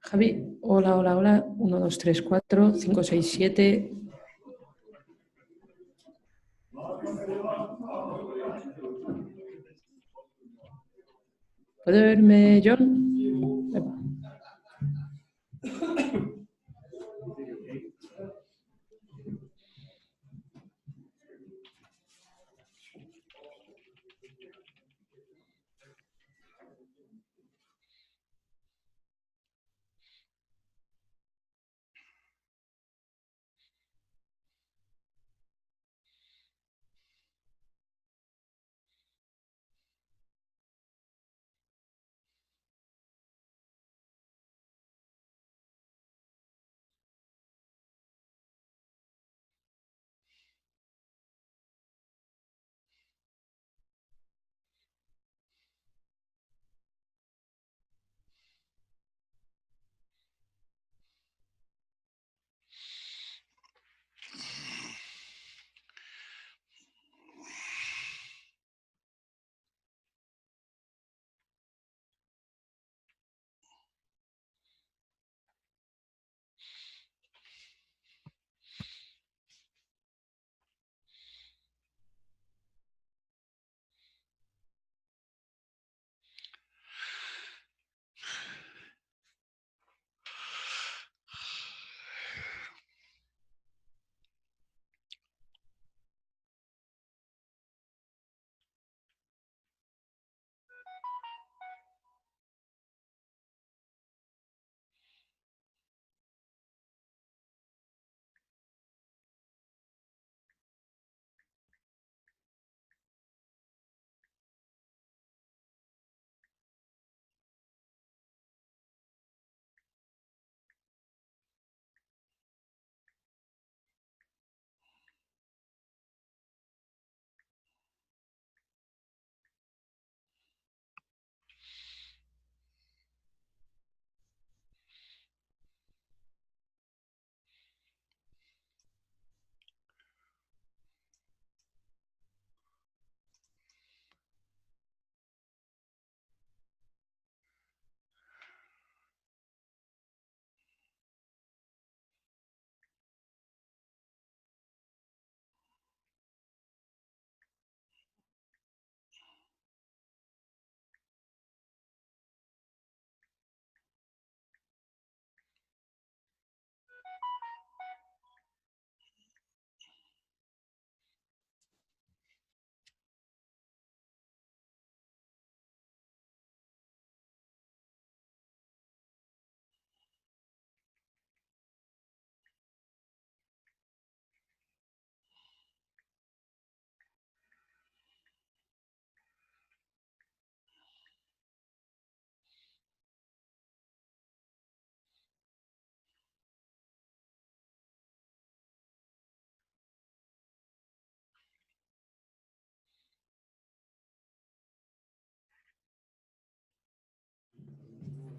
Javi, hola, hola, hola. 1, 2, 3, 4, 5, 6, 7. ¿Puede verme, John?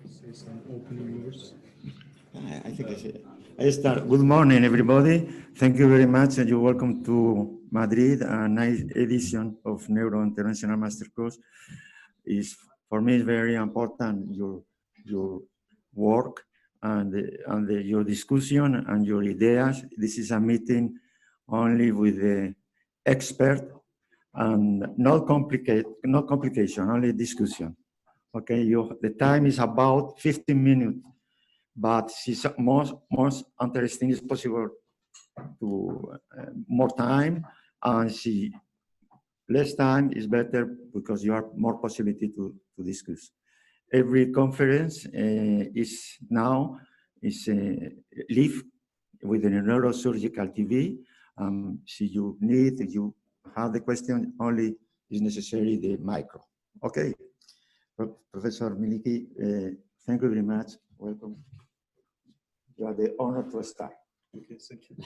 Say some opening words. I think I start. Good morning, everybody. Thank you very much, and you're welcome to Madrid. A nice edition of Neuro International Master Course. Is for me very important your work and your discussion and your ideas. This is a meeting only with the expert and no complication, only discussion. Okay, the time is about 15 minutes, but it's most interesting is possible to more time, and less time is better because you have more possibility to discuss. Every conference is now live with the neurosurgical TV. If you have the question, only is necessary the micro. Okay. Professor Miliki, thank you very much. Welcome. You are the honor to start. Okay, thank you.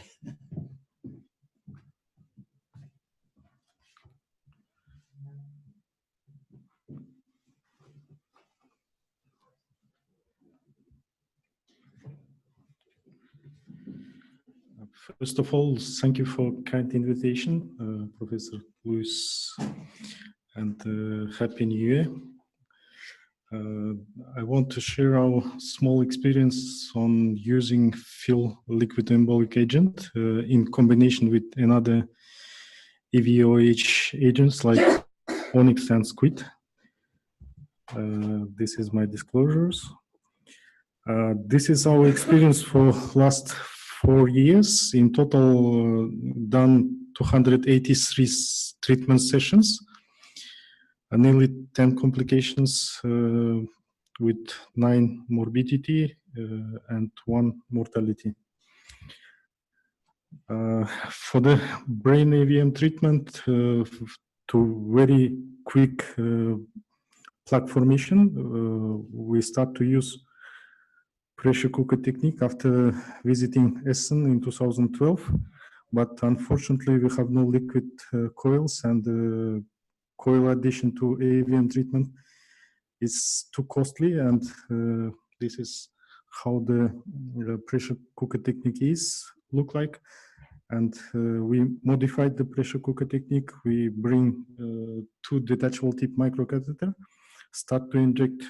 First of all, thank you for kind invitation, Professor Luis, and Happy New Year. I want to share our small experience on using fill liquid embolic agent in combination with another EVOH agents like Onyx and Squid. This is my disclosures. This is our experience for last 4 years. In total, done 283 treatment sessions, nearly 10 complications with 9 morbidity and 1 mortality. For the brain AVM treatment, to very quick plaque formation, we start to use pressure cooker technique after visiting Essen in 2012, but unfortunately we have no liquid coils, and coil addition to AVM treatment is too costly, and this is how the pressure cooker technique look like. And we modified the pressure cooker technique. We bring 2 detachable tip microcatheter, start to inject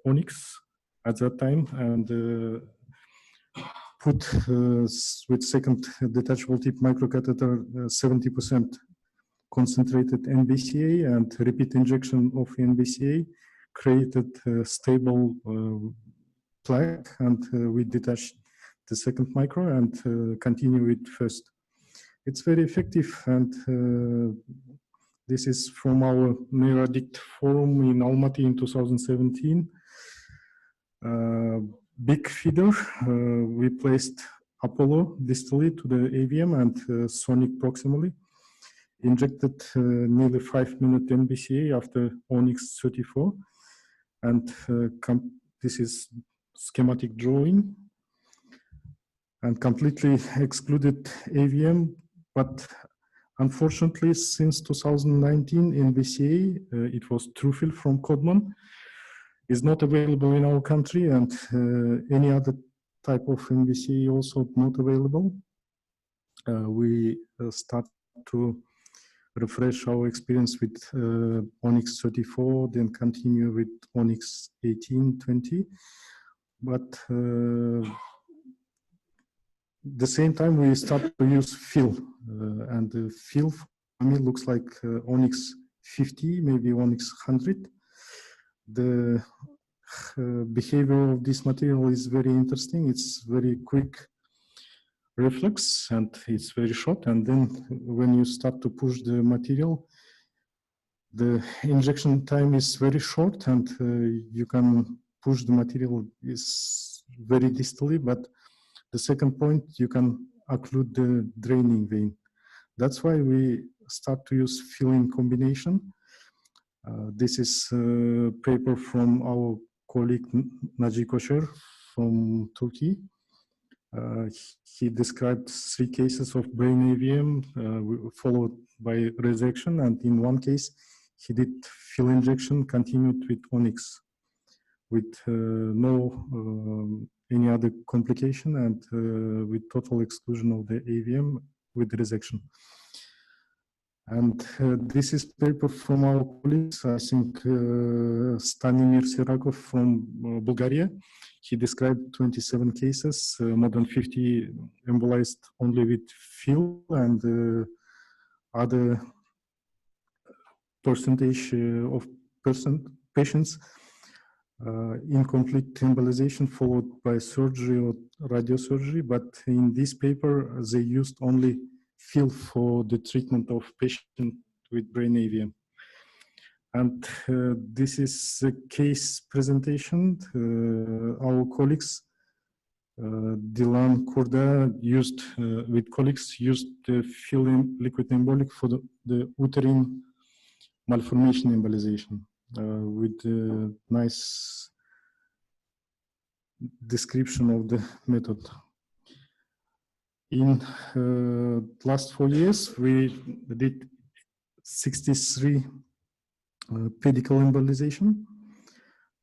Onyx at that time, and put with second detachable tip microcatheter 70% concentrated NBCA, and repeat injection of NBCA created a stable plaque, and we detach the second micro and continue with first. It's very effective, and this is from our NeuroAddict forum in Almaty in 2017. Big feeder, we placed Apollo distally to the AVM and Sonic proximally. Injected nearly 5-minute NBCA after Onyx 34, and this is schematic drawing, and completely excluded AVM, but unfortunately since 2019 NBCA, it was TrueFill from Codman, is not available in our country, and any other type of NBCA also not available. We start to refresh our experience with Onyx 34, then continue with Onyx 18, 20. But the same time we start to use fill, and the fill for me looks like Onyx 50, maybe Onyx 100. The behavior of this material is very interesting. It's very quick reflex and it's very short, and then when you start to push the material, the injection time is very short, and you can push the material is very distally, but the second point, you can occlude the draining vein. That's why we start to use filling combination. This is a paper from our colleague Naci Koşer from Turkey. He described 3 cases of brain AVM followed by resection, and in one case he did fill injection continued with Onyx with no any other complication, and with total exclusion of the AVM with resection. And this is paper from our colleagues, I think Stanimir Sirakov from Bulgaria. He described 27 cases, more than 50 embolized only with fill, and other percentage of patients incomplete embolization followed by surgery or radiosurgery. But in this paper, they used only fill for the treatment of patient with brain AVM. And this is a case presentation. Our colleagues, Dilan Kurda, used with colleagues used the fill liquid embolic for the uterine malformation embolization with a nice description of the method. In last 4 years, we did 63 pedicle embolization.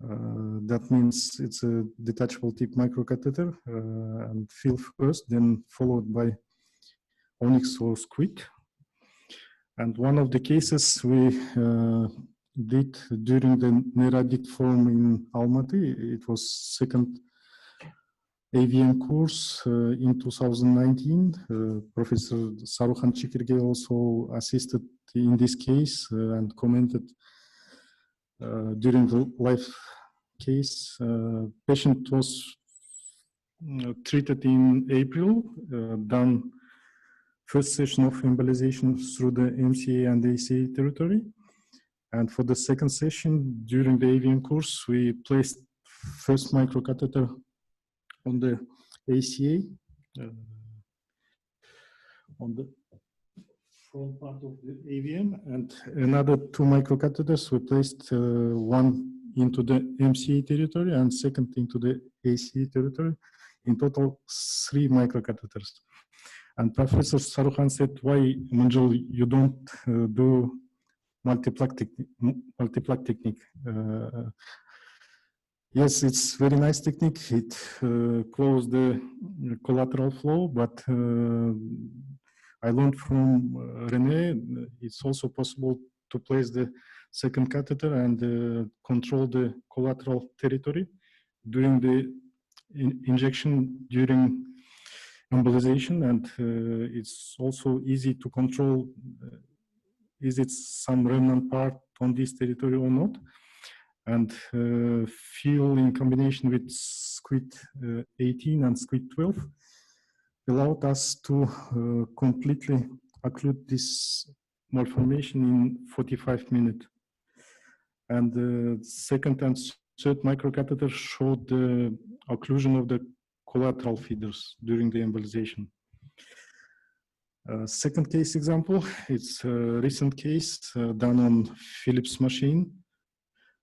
That means it's a detachable tip microcatheter and fill first, then followed by Onyx or Squid. And one of the cases we did during the NERADICT forum in Almaty, it was second AVM course in 2019. Professor Saruhan Chikirge also assisted in this case and commented during the live case. Patient was treated in April, done first session of embolization through the MCA and ACA territory. And for the second session during the AVM course, we placed first microcatheter on the ACA, on the front part of the AVM, and another 2 microcatheters we placed, one into the MCA territory and second into the ACA territory. In total, 3 microcatheters. And Professor Saruhan said, why, Manjul, you don't do multiplug technique? Yes, it's very nice technique. It closes the collateral flow, but I learned from René, it's also possible to place the second catheter and control the collateral territory during the injection during embolization, and it's also easy to control is it some remnant part on this territory or not. And FEEL in combination with SQUID 18 and SQUID 12 allowed us to completely occlude this malformation in 45 minutes. And the second and third microcatheter showed the occlusion of the collateral feeders during the embolization. Second case example, it's a recent case done on Philips machine.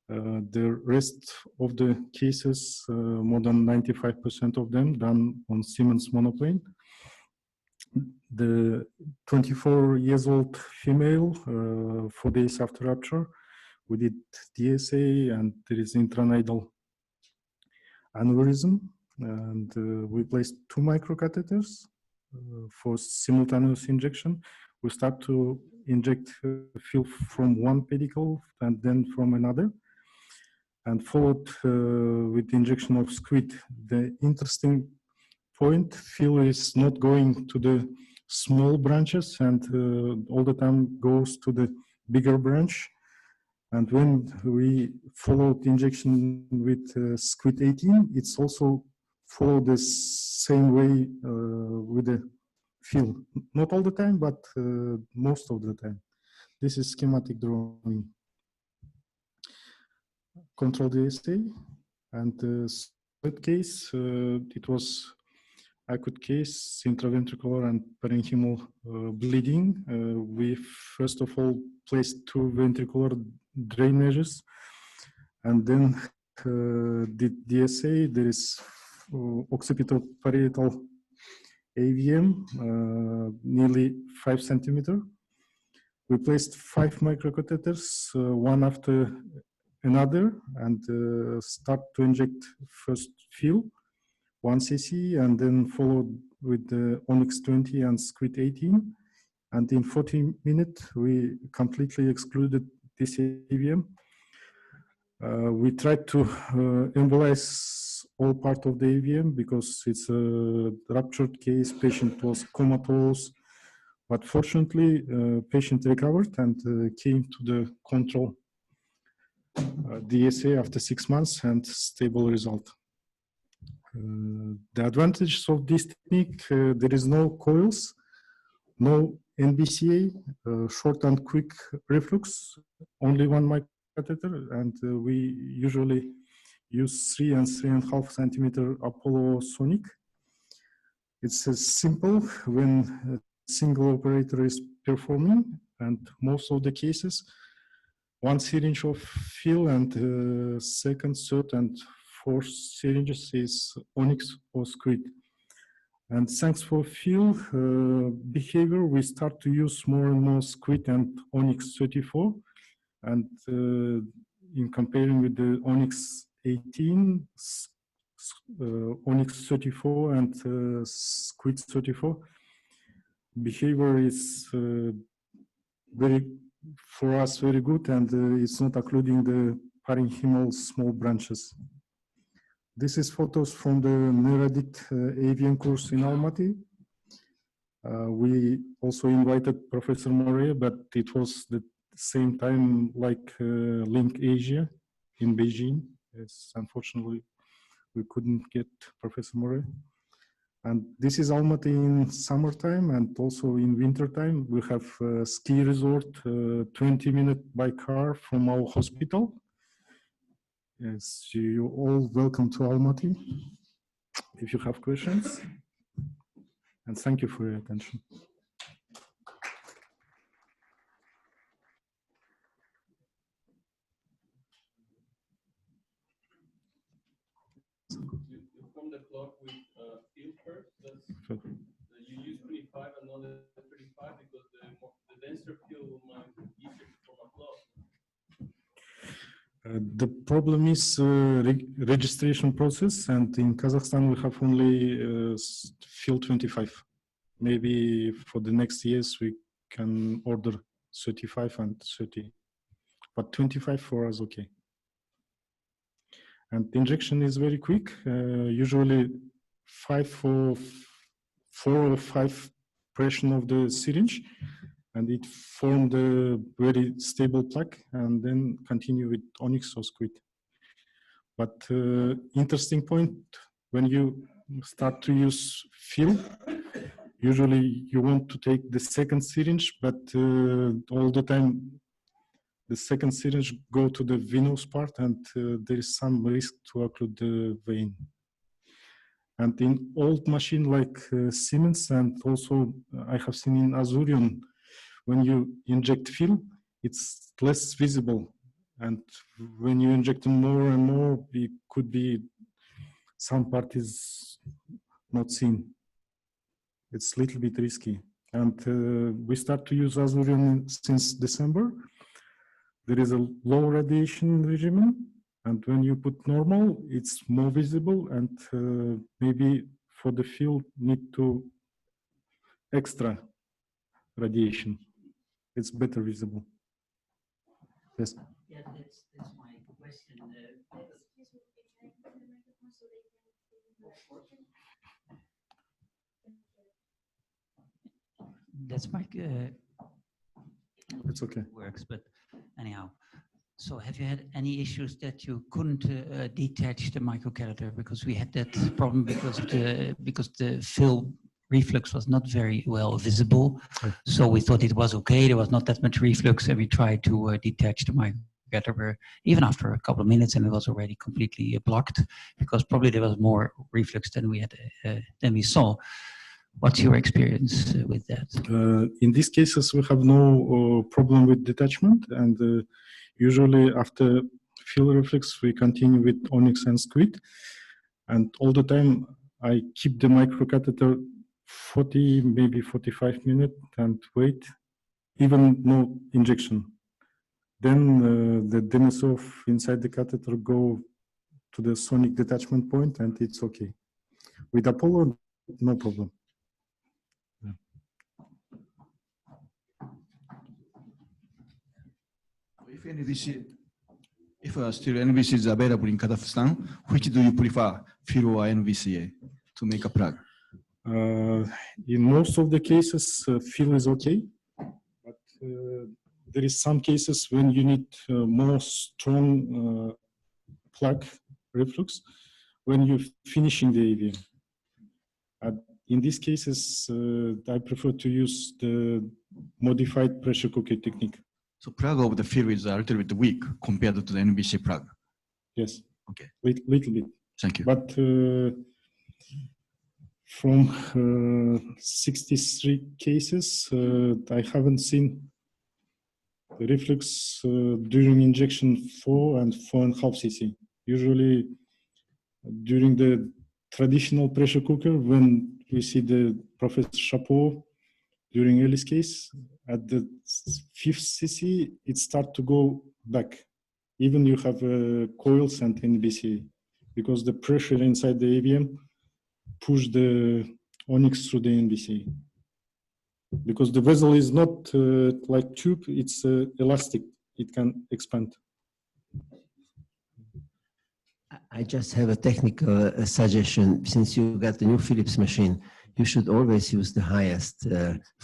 The rest of the cases, more than 95% of them done on Siemens monoplane. The 24-year-old female, 4 days after rupture, we did DSA and there is intranidal aneurysm, and we placed 2 microcatheters for simultaneous injection. We start to inject FEEL from one pedicle and then from another, and followed with the injection of SQUID. The interesting point, FEEL is not going to the small branches and all the time goes to the bigger branch. And when we followed the injection with SQUID 18, it's also followed the same way with the FEEL. Not all the time, but most of the time. This is schematic drawing. Control DSA, and the third case, it was acute case, intraventricular and parenchymal bleeding. We first of all placed 2 ventricular drain measures, and then did DSA. There is occipital parietal AVM, nearly 5 centimeters. We placed 5 microcatheters, one after another, and start to inject first FEEL, 1 cc, and then followed with the Onyx 20 and SQUID 18. And in 40 minutes, we completely excluded this AVM. We tried to embolize all part of the AVM because it's a ruptured case, patient was comatose, but fortunately, patient recovered and came to the control DSA after 6 months and stable result. The advantage of this technique, there is no coils, no NBCA, short and quick reflux, only 1 microcatheter, and we usually use 3 and 3.5 centimeter Apollo Sonic. It's simple when a single operator is performing, and most of the cases, 1 syringe of FEEL and second, third, and fourth syringes is Onyx or SQUID. And thanks for FEEL behavior, we start to use more and more SQUID and Onyx 34. And in comparing with the Onyx 18, Onyx 34 and SQUID 34, behavior is for us very good, and it's not occluding the parenchymal small branches. This is photos from the Neradict avian course in Almaty. We also invited Professor Moret, but it was the same time like Link Asia in Beijing. Yes, unfortunately, we couldn't get Professor Moret. And this is Almaty in summertime and also in wintertime. We have a ski resort 20 minutes by car from our hospital. Yes, you're all welcome to Almaty if you have questions. And thank you for your attention. You form the clock with field first. That's you use 25 and not 35 because the denser field will make it easier to form a clock. The problem is registration process, and in Kazakhstan we have only field 25. Maybe for the next years we can order 35 and 30, but 25 for us okay. And the injection is very quick, usually 4 or 5 pressure of the syringe, and it formed a very stable plaque, and then continue with onyx or squid. But interesting point, when you start to use fill, usually you want to take the second syringe, but all the time the second syringe go to the venous part, and there is some risk to occlude the vein. And in old machine like Siemens, and also I have seen in Azurion, when you inject fill, it's less visible. And when you inject more and more, it could be some part is not seen. It's a little bit risky. And we start to use Azurion since December. There is a low radiation regimen, and when you put normal, it's more visible, and maybe for the field need to extra radiation. It's better visible. Yes. Yeah, that's my question. That's my. It's okay. Works, but anyhow. So have you had any issues that you couldn't detach the microcatheter, because we had that problem because the fill reflux was not very well visible. So we thought it was okay. There was not that much reflux, and we tried to detach the microcatheter even after a couple of minutes, and it was already completely blocked because probably there was more reflux than we had than we saw. What's your experience with that? In these cases, we have no problem with detachment, and usually after fill reflux, we continue with onyx and squid. And all the time, I keep the microcatheter 40, maybe 45 minutes and wait, even no injection. Then the Denisov inside the catheter go to the sonic detachment point, and it's okay. With Apollo, no problem. If still NVC is available in Kazakhstan, which do you prefer, fill or NVCA to make a plug? In most of the cases, fill is okay, but there is some cases when you need more strong plaque reflux when you're finishing the AVM. In these cases, I prefer to use the modified pressure cooker technique. So plug of the fill is a little bit weak compared to the NVC plug. Yes. Okay. Little bit. Thank you. But from 63 cases, I haven't seen the reflux during injection 4 and 4.5 cc. Usually during the traditional pressure cooker, when we see the Professor Chapeau during Ellis case, at the 5th cc, it starts to go back. Even you have coils and NBC, because the pressure inside the AVM push the onyx through the NBC. because the vessel is not like tube, it's elastic, it can expand. I just have a technical suggestion. Since you got the new Philips machine, you should always use the highest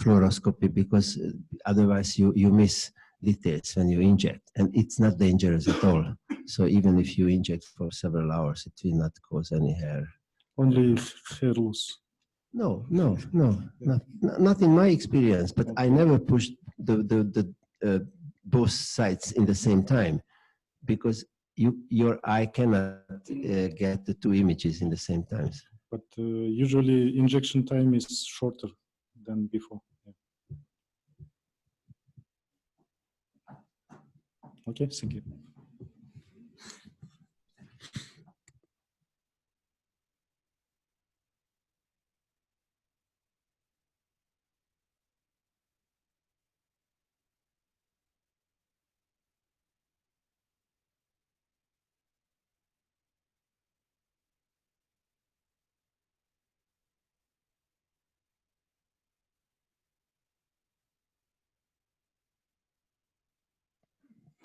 fluoroscopy, because otherwise you miss details when you inject, and it's not dangerous at all. So even if you inject for several hours, it will not cause any hair. Only hair loss. No, not in my experience, but I never pushed the both sides in the same time, because your eye cannot get the two images in the same time. But usually injection time is shorter than before. Yeah. Okay, thank you.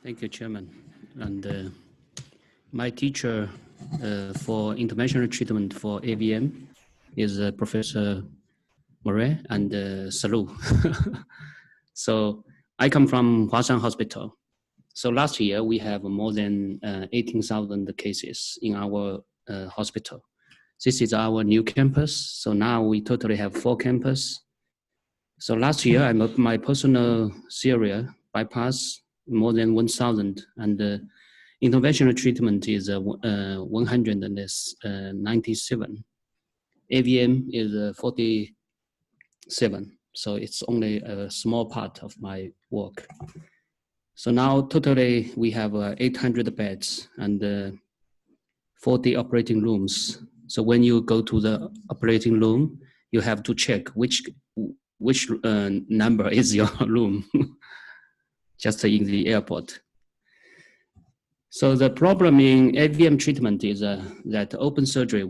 Thank you, Chairman. And my teacher for interventional treatment for AVM is Professor Murray and Salou. So I come from Huashan Hospital. So last year we have more than 18,000 cases in our hospital. This is our new campus. So now we totally have 4 campuses. So last year my personal serial bypass more than 1,000, and interventional treatment is 197. AVM is 47. So it's only a small part of my work. So now totally we have 800 beds and 40 operating rooms. So when you go to the operating room, you have to check which number is your room, just in the airport. So the problem in AVM treatment is that open surgery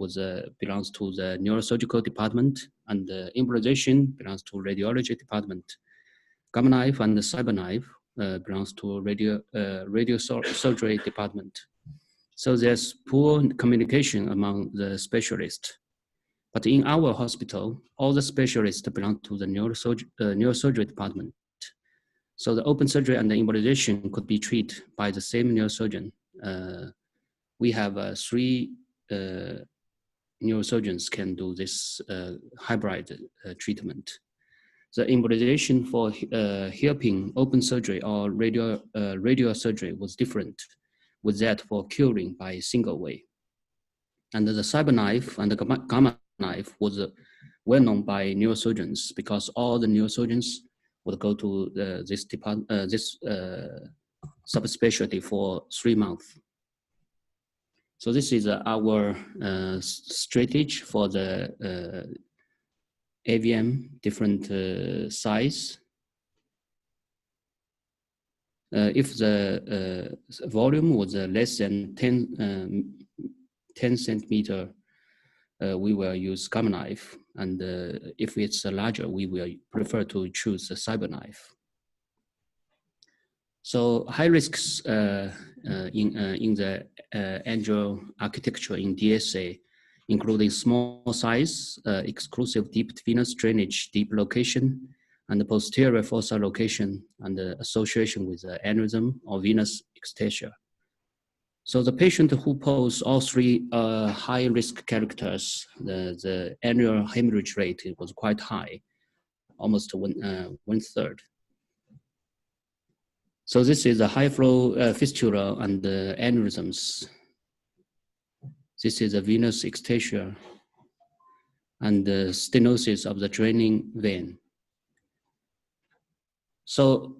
belongs to the neurosurgical department, and the embolization belongs to radiology department. Gamma knife and the cyber knife belongs to radio surgery department. So there's poor communication among the specialists. But in our hospital, all the specialists belong to the neurosurgery department. So the open surgery and the embolization could be treated by the same neurosurgeon. We have 3 neurosurgeons can do this hybrid treatment. The embolization for hairpin open surgery or radial surgery was different with that for curing by single way. And the cyber knife and the gamma knife was well known by neurosurgeons, because all the neurosurgeons would go to this subspecialty for 3 months. So this is our strategy for the AVM different size. If the volume was less than 10 centimeter, we will use gamma knife, and if it's larger, we will prefer to choose the cyber knife. So high risks in the angio architecture in DSA, including small size, exclusive deep venous drainage, deep location, and the posterior fossa location, and the association with aneurysm or venous ectasia. So the patient who pose all 3 high risk characters, the annual hemorrhage rate was quite high, almost 1/3. So this is a high flow fistula and the aneurysms. This is a venous ectasia and the stenosis of the draining vein. So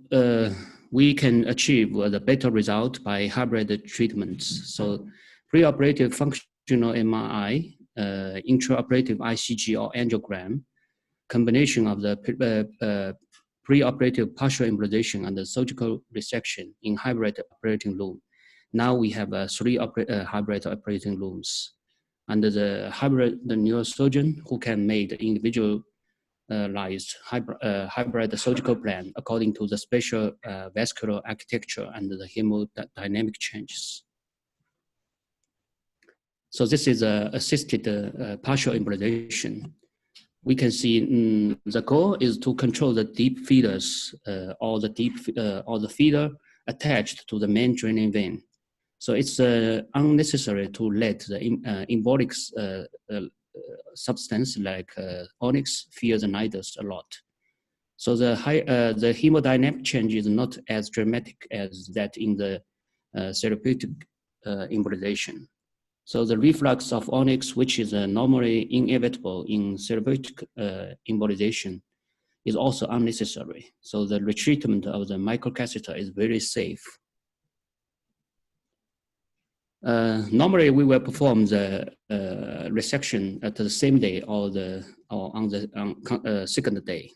we can achieve the better result by hybrid treatments. So preoperative functional MRI, intraoperative ICG or angiogram, combination of the preoperative partial embolization and the surgical resection in hybrid operating room. Now we have 3 hybrid operating rooms. And the neurosurgeon who can make the individual hybrid surgical plan according to the spatial vascular architecture and the hemodynamic changes. So this is assisted partial embolization. We can see the goal is to control the deep feeders or the feeder attached to the main draining vein. So it's unnecessary to let the embolic substance like onyx feed the nidus a lot. So the hemodynamic change is not as dramatic as that in the therapeutic embolization. So the reflux of onyx, which is normally inevitable in therapeutic embolization, is also unnecessary. So the retreatment of the microcatheter is very safe. Normally, we will perform the resection at the same day or on the second day.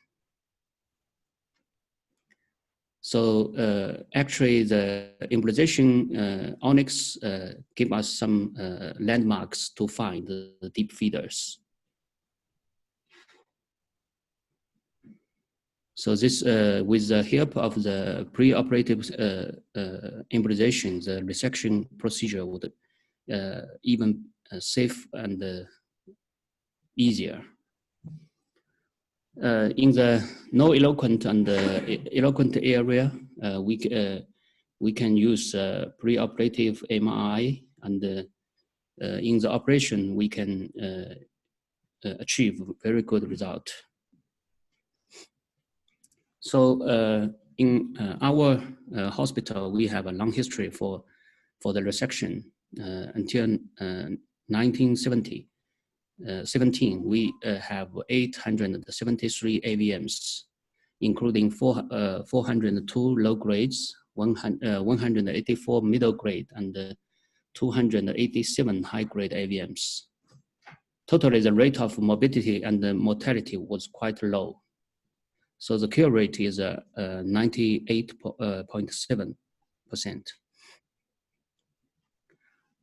So actually, the embolization onyx give us some landmarks to find the deep feeders. So this, with the help of the preoperative embolization, the resection procedure would even safe and easier. In the no eloquent and eloquent area, we can use preoperative MRI, and in the operation we can achieve very good result. So in our hospital, we have a long history for the resection until 1970. 17, we have 873 AVMs, including 402 low grades, 184 middle grade, and 287 high grade AVMs. Totally, the rate of morbidity and mortality was quite low. So the cure rate is 98.7%.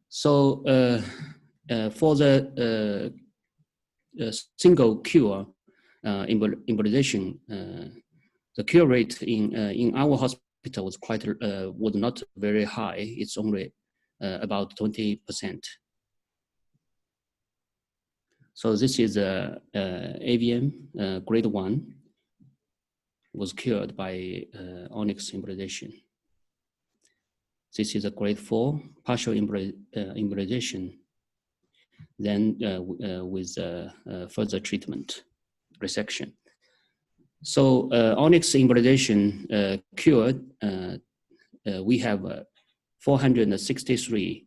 So for the single cure embolization, the cure rate in our hospital was not very high. It's only about 20%. So this is AVM grade 1, was cured by onyx embolization. This is a grade 4 partial embolization, then with further treatment, resection. So onyx embolization cured, we have 463.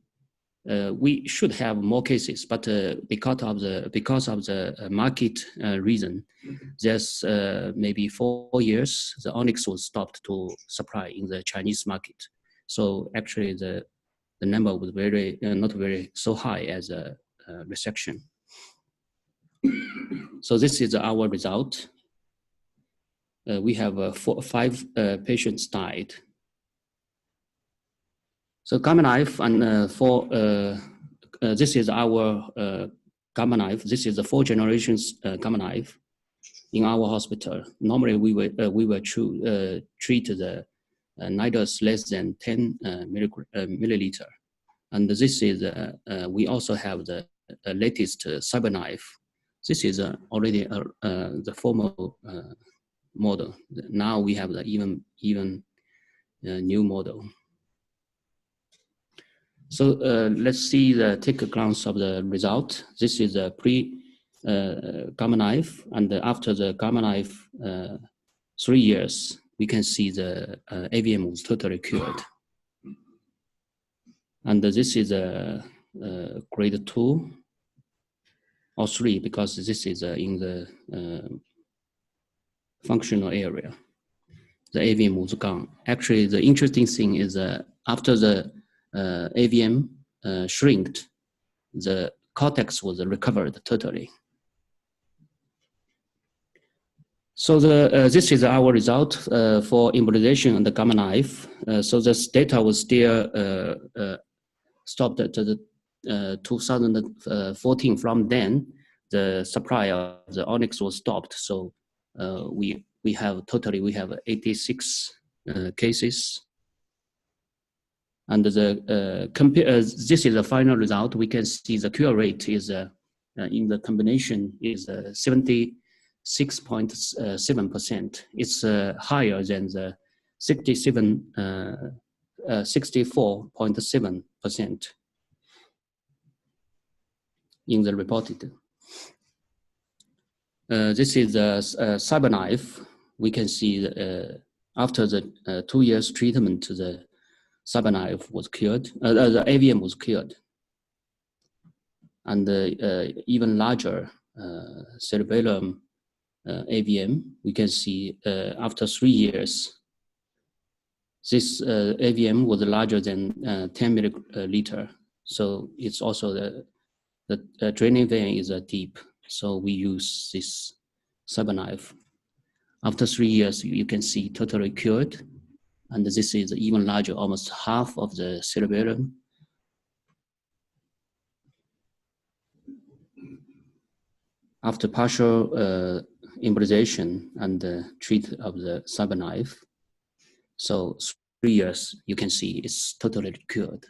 We should have more cases, but because of the market reason, there's maybe 4 years the onyx was stopped to supply in the Chinese market. So actually the number was very not very so high as a resection. So this is our result. We have 5 patients died. So gamma knife, and this is our gamma knife. This is the 4 generations gamma knife in our hospital. Normally we will treat the nidus less than 10 milliliter. And this is, we also have the latest cyber knife. This is already the formal model. Now we have the even new model. So let's see take a glance of the result. This is a pre-gamma knife, and after the gamma knife 3 years, we can see the AVM was totally cured. And this is a grade 2 or 3 because this is in the functional area. The AVM was gone. Actually, the interesting thing is after the AVM shrinked, the cortex was recovered totally. So this is our result for embolization and the gamma knife. So this data was still stopped at the 2014. From then, the supply of the onyx was stopped. So we have 86 cases. And this is the final result. We can see the cure rate is in the combination is 76.7%. It's higher than the 64.7% in the reported. This is a CyberKnife. We can see after the 2 years treatment, the CyberKnife was cured, the AVM was cured. And even larger cerebellum AVM, we can see after 3 years, this AVM was larger than 10 milliliter. So it's also the draining vein is deep. So we use this CyberKnife. After 3 years, you can see totally cured. And this is even larger, almost half of the cerebellum. After partial embolization and treat of the CyberKnife, so 3 years, you can see it's totally cured.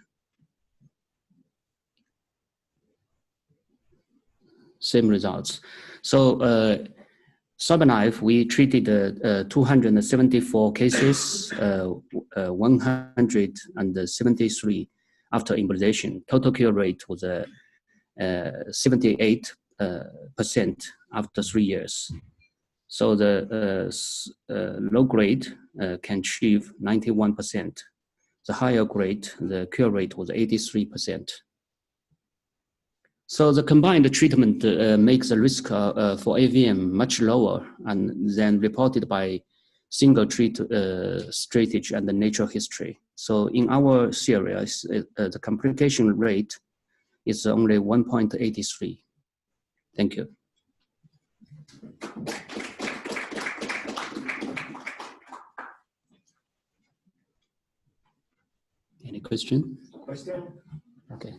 Same results. So CyberKnife, we treated 274 cases, 173 after embolization. Total cure rate was 78% after 3 years. So the low grade can achieve 91%. The higher grade, the cure rate was 83%. So the combined treatment makes the risk for AVM much lower than reported by single treat strategy and the natural history. So in our series, the complication rate is only 1.83. Thank you. Any question? Okay.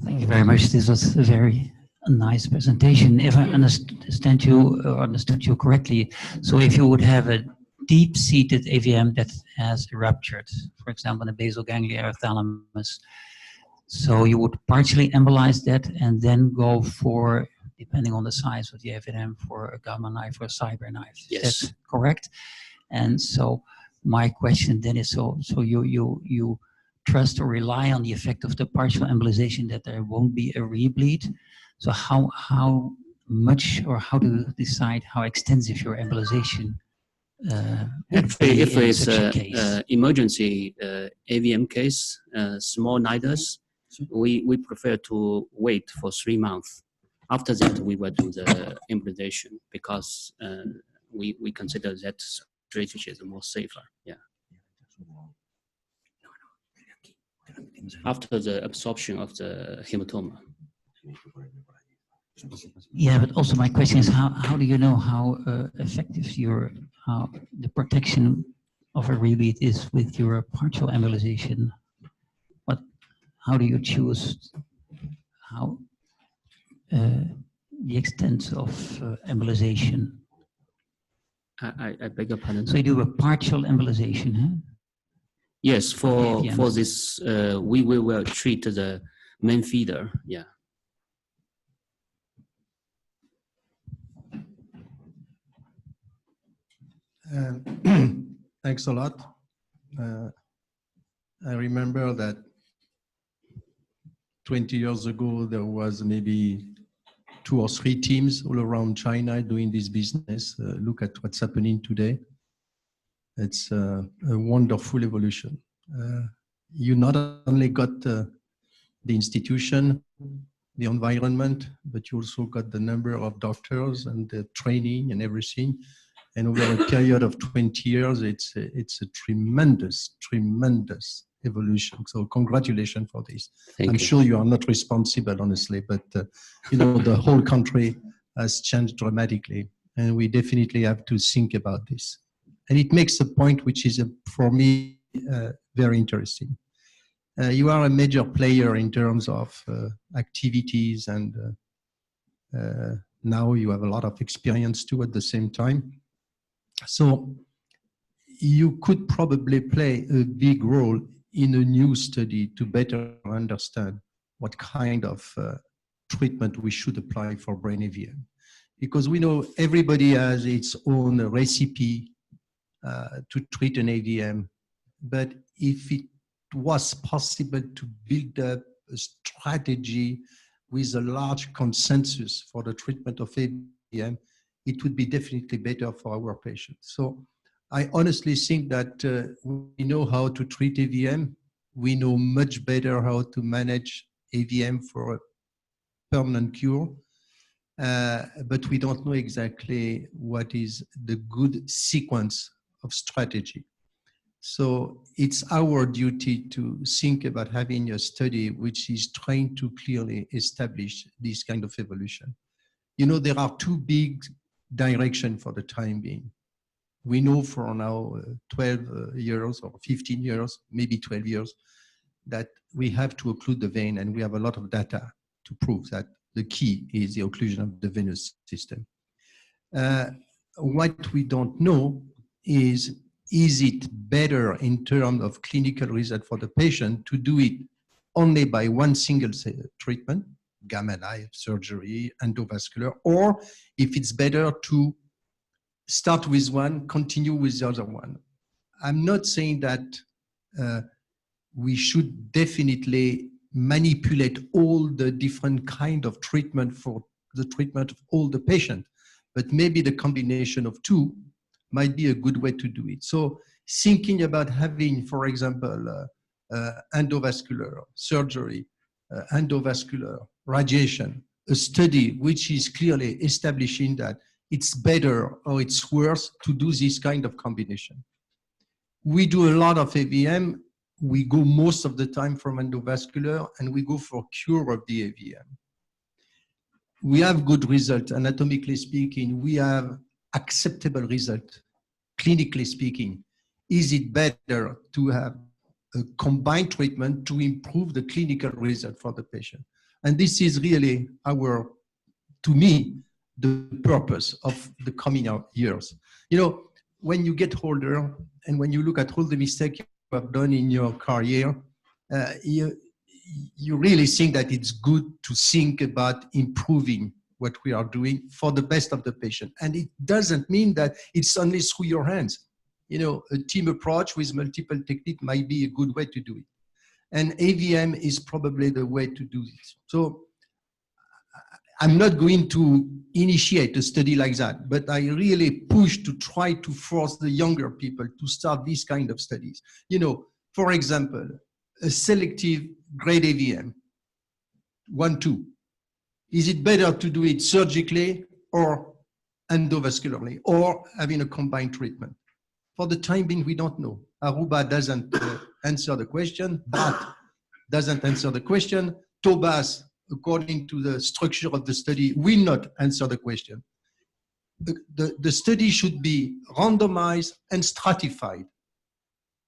Thank you very much. This was a very nice presentation. If I understood you correctly, so if you would have a deep-seated AVM that has ruptured, for example, in the basal ganglia or thalamus, so you would partially embolize that and then go for, depending on the size of the AVM, for a gamma knife or a CyberKnife. Yes. Is that correct? And so my question then is, so you trust or rely on the effect of the partial embolization that there won't be a rebleed. So how much, or how do you decide how extensive your embolization Actually, if it's an emergency AVM case, small nidus, we prefer to wait for 3 months. After that, we will do the embolization because we consider that strategy is more safer. Yeah. After the absorption of the hematoma. Yeah, but also my question is, how do you know how effective the protection of a rebleed is with your partial embolization? How do you choose the extent of embolization? I beg your pardon? So you do a partial embolization, huh? Yes, for this, we will treat the main feeder, yeah. Thanks a lot. I remember that 20 years ago, there was maybe 2 or 3 teams all around China doing this business. Look at what's happening today. It's a wonderful evolution. You not only got the institution, the environment, but you also got the number of doctors and the training and everything. And over a period of 20 years, it's a tremendous, tremendous evolution. So congratulations for this. Thank I'm you. sure you are not responsible, honestly, but the whole country has changed dramatically, and we definitely have to think about this. And it makes a point which is, for me, very interesting. You are a major player in terms of activities, and now you have a lot of experience too at the same time. So you could probably play a big role in a new study to better understand what kind of treatment we should apply for brain AVM. Because we know everybody has its own recipe to treat an AVM, but if it was possible to build up a strategy with a large consensus for the treatment of AVM, it would be definitely better for our patients. So I honestly think that we know how to treat AVM. We know much better how to manage AVM for a permanent cure, but we don't know exactly what is the good sequence of strategy. So it's our duty to think about having a study which is trying to clearly establish this kind of evolution. You know, there are two big directions for the time being. We know for now 12 years or 15 years, maybe 12 years, that we have to occlude the vein, and we have a lot of data to prove that the key is the occlusion of the venous system. What we don't know is it better in terms of clinical result for the patient to do it only by one single treatment, gamma knife, surgery, endovascular, or if it's better to start with one, continue with the other one. I'm not saying that we should definitely manipulate all the different kind of treatment for the treatment of all the patients, but maybe the combination of two might be a good way to do it. So thinking about having, for example, endovascular surgery, endovascular radiation, a study which is clearly establishing that it's better or it's worse to do this kind of combination. We do a lot of AVM. We go most of the time from endovascular, and we go for cure of the AVM. We have good results, anatomically speaking. We have acceptable result, clinically speaking. Is it better to have a combined treatment to improve the clinical result for the patient? And this is really our, to me, the purpose of the coming years. You know, when you get older and when you look at all the mistakes you have done in your career, you really think that it's good to think about improving what we are doing for the best of the patient. And it doesn't mean that it's only through your hands. You know, a team approach with multiple techniques might be a good way to do it. And AVM is probably the way to do this. So I'm not going to initiate a study like that, but I really push to try to force the younger people to start these kind of studies. You know, for example, a selective grade AVM, 1-2. Is it better to do it surgically or endovascularly or having a combined treatment? For the time being, we don't know. Aruba doesn't answer the question. BAT doesn't answer the question. TOBAS, according to the structure of the study, will not answer the question. The study should be randomized and stratified.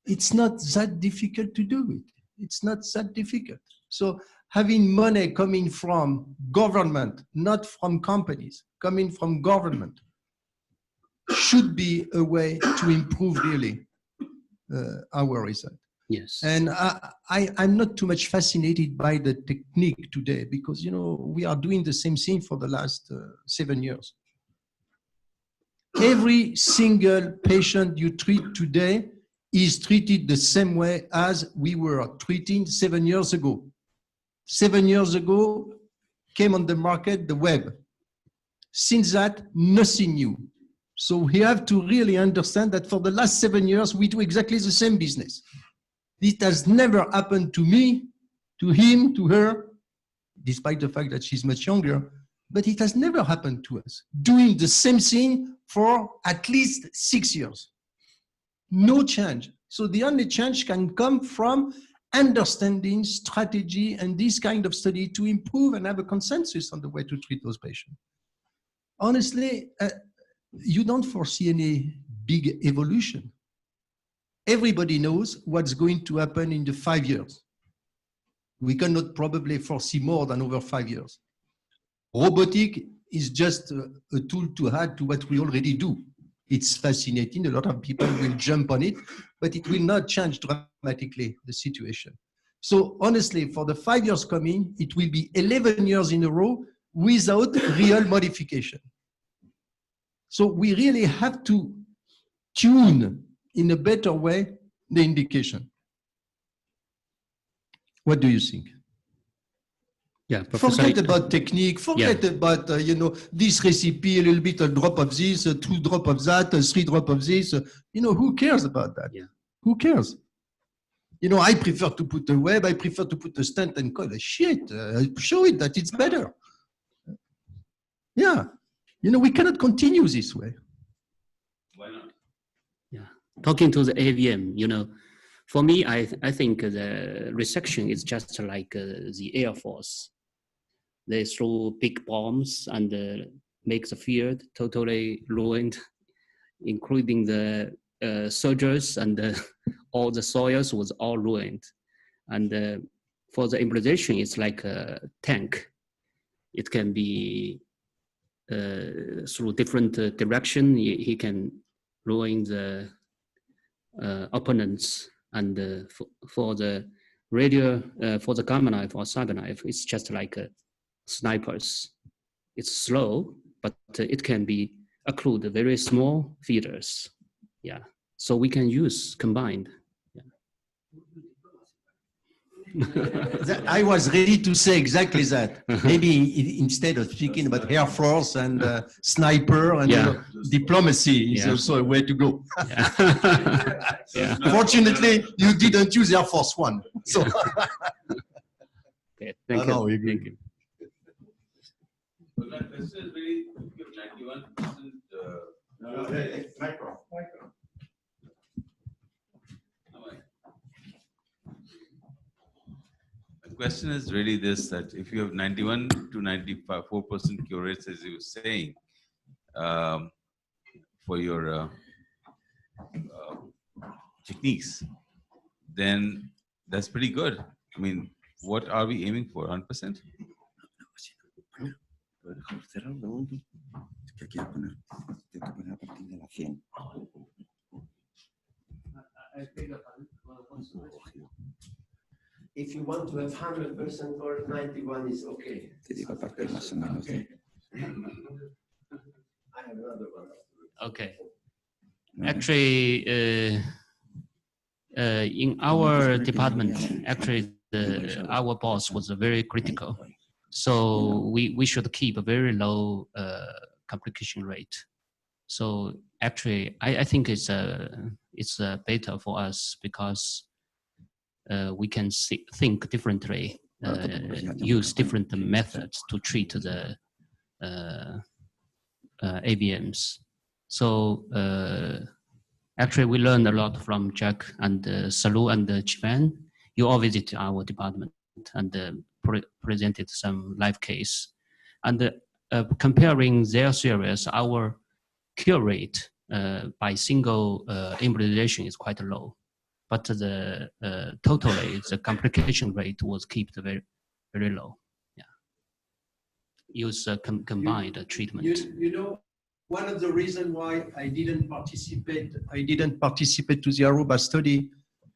It's not that difficult to do it. It's not that difficult. So having money coming from government, not from companies, coming from government, should be a way to improve really our result. Yes. And I'm not too much fascinated by the technique today because, you know, we are doing the same thing for the last 7 years. Every single patient you treat today is treated the same way as we were treating 7 years ago. 7 years ago came on the market the web. Since that, nothing new. So we have to really understand that for the last 7 years, we do exactly the same business. It has never happened to me, to him, to her, despite the fact that she's much younger, but it has never happened to us, doing the same thing for at least 6 years. No change. So the only change can come from understanding strategy and this kind of study to improve and have a consensus on the way to treat those patients. Honestly, you don't foresee any big evolution. Everybody knows what's going to happen in the 5 years. We cannot probably foresee more than over 5 years. Robotic is just a tool to add to what we already do. It's fascinating. A lot of people will jump on it, but it will not change dramatically the situation. So honestly, for the 5 years coming, it will be 11 years in a row without real modification. So we really have to tune in a better way the indication. What do you think? Yeah, Professor, forget about technique, forget about, this recipe, a little bit, a drop of this, a 2 drop of that, a 3 drop of this. Who cares about that? Yeah. Who cares? I prefer to put a web, I prefer to put a stent and call it shit. Show it that it's better. Yeah. We cannot continue this way. Why not? Yeah. Talking to the AVM, for me, I think the resection is just like the Air Force. They throw big bombs and make the field totally ruined, including the soldiers and all the soils was all ruined. And for the immunization, it's like a tank. It can be through different direction. He can ruin the opponents. And for the radio, for the gamma knife or saga knife, it's just like snipers. It's slow, but it can be occlude very small feeders. Yeah, so we can use combined. I was ready to say exactly that. Maybe instead of speaking about Air Force and sniper and diplomacy is also a way to go. Yeah. Fortunately, you didn't use Air Force One. So. Okay, thank you. Thank you. Well, that question is really 91%. Micro. The question is really this, that if you have 91 to 94% cure rates, as you were saying, for your techniques, then that's pretty good. I mean, what are we aiming for, 100%? If you want to have 100% or 91 is okay. Okay. I have another one. Okay. Actually, in our department, actually, our boss was very critical. So we should keep a very low complication rate. So actually, I think it's better for us because we can think differently, use different methods to treat the AVMs. So actually, we learned a lot from Jack and Salu and Chivan. You all visited our department and presented some live case. And comparing their series, our cure rate by single immunization is quite low. But the totally, the complication rate was kept very, very low. Yeah. Use combined treatment. One of the reasons why I didn't participate to the Aruba study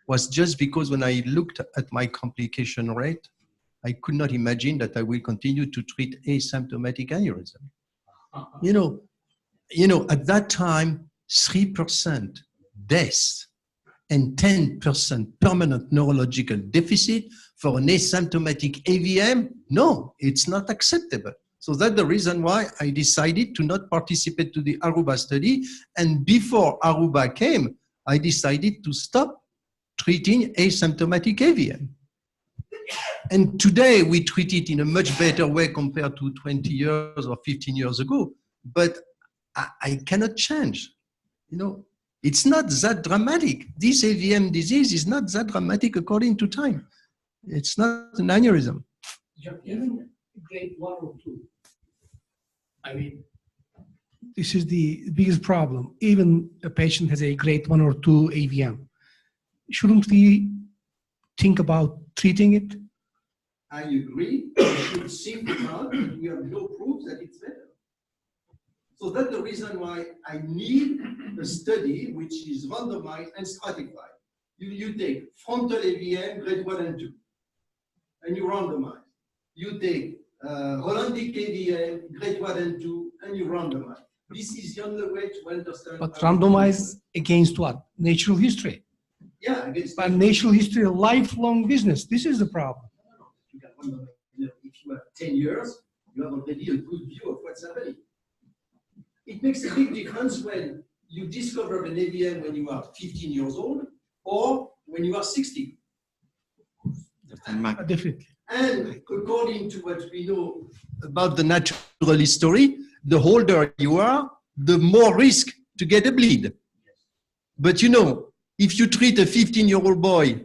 was just because when I looked at my complication rate, I could not imagine that I will continue to treat asymptomatic aneurysm. At that time, 3% deaths and 10% permanent neurological deficit for an asymptomatic AVM, no, it's not acceptable. So that's the reason why I decided to not participate to the Aruba study. And before Aruba came, I decided to stop treating asymptomatic AVM. And today we treat it in a much better way compared to 20 years or 15 years ago. But I cannot change. It's not that dramatic. This AVM disease is not that dramatic according to time. It's not an aneurysm. Even grade 1 or 2. I mean, this is the biggest problem. Even a patient has a grade 1 or 2 AVM. Shouldn't we think about treating it? I agree. We should think about, but we have no proof that it's better. So that's the reason why I need a study which is randomized and stratified. You take frontal AVM, grade 1 and 2, and you randomize. You take Rolandic AVM, grade 1 and 2, and you randomize. This is the only way to understand. But randomize against what? Natural history. Yeah, against. But natural history, a lifelong business. This is the problem. You can randomize. If you have 10 years, you have already a good view of what's happening. It makes a big difference when you discover an AVM when you are 15 years old or when you are 60. Definitely. And according to what we know About the natural history, the older you are, the more risk to get a bleed. But you know, if you treat a 15-year-old boy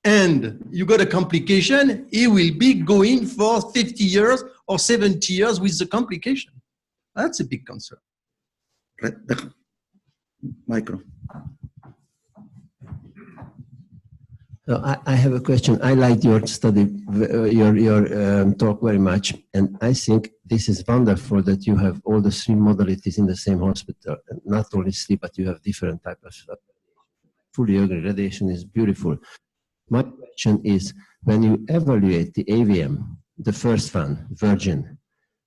and you got a complication, he will be going for 50 years or 70 years with the complication. That's a big concern. Micro. I have a question. I liked your study, your talk very much, and I think this is wonderful that you have all the three modalities in the same hospital. Not only sleep, but you have different types of stuff. Fully agree. Radiation is beautiful. My question is, when you evaluate the AVM, the first one, Virgin,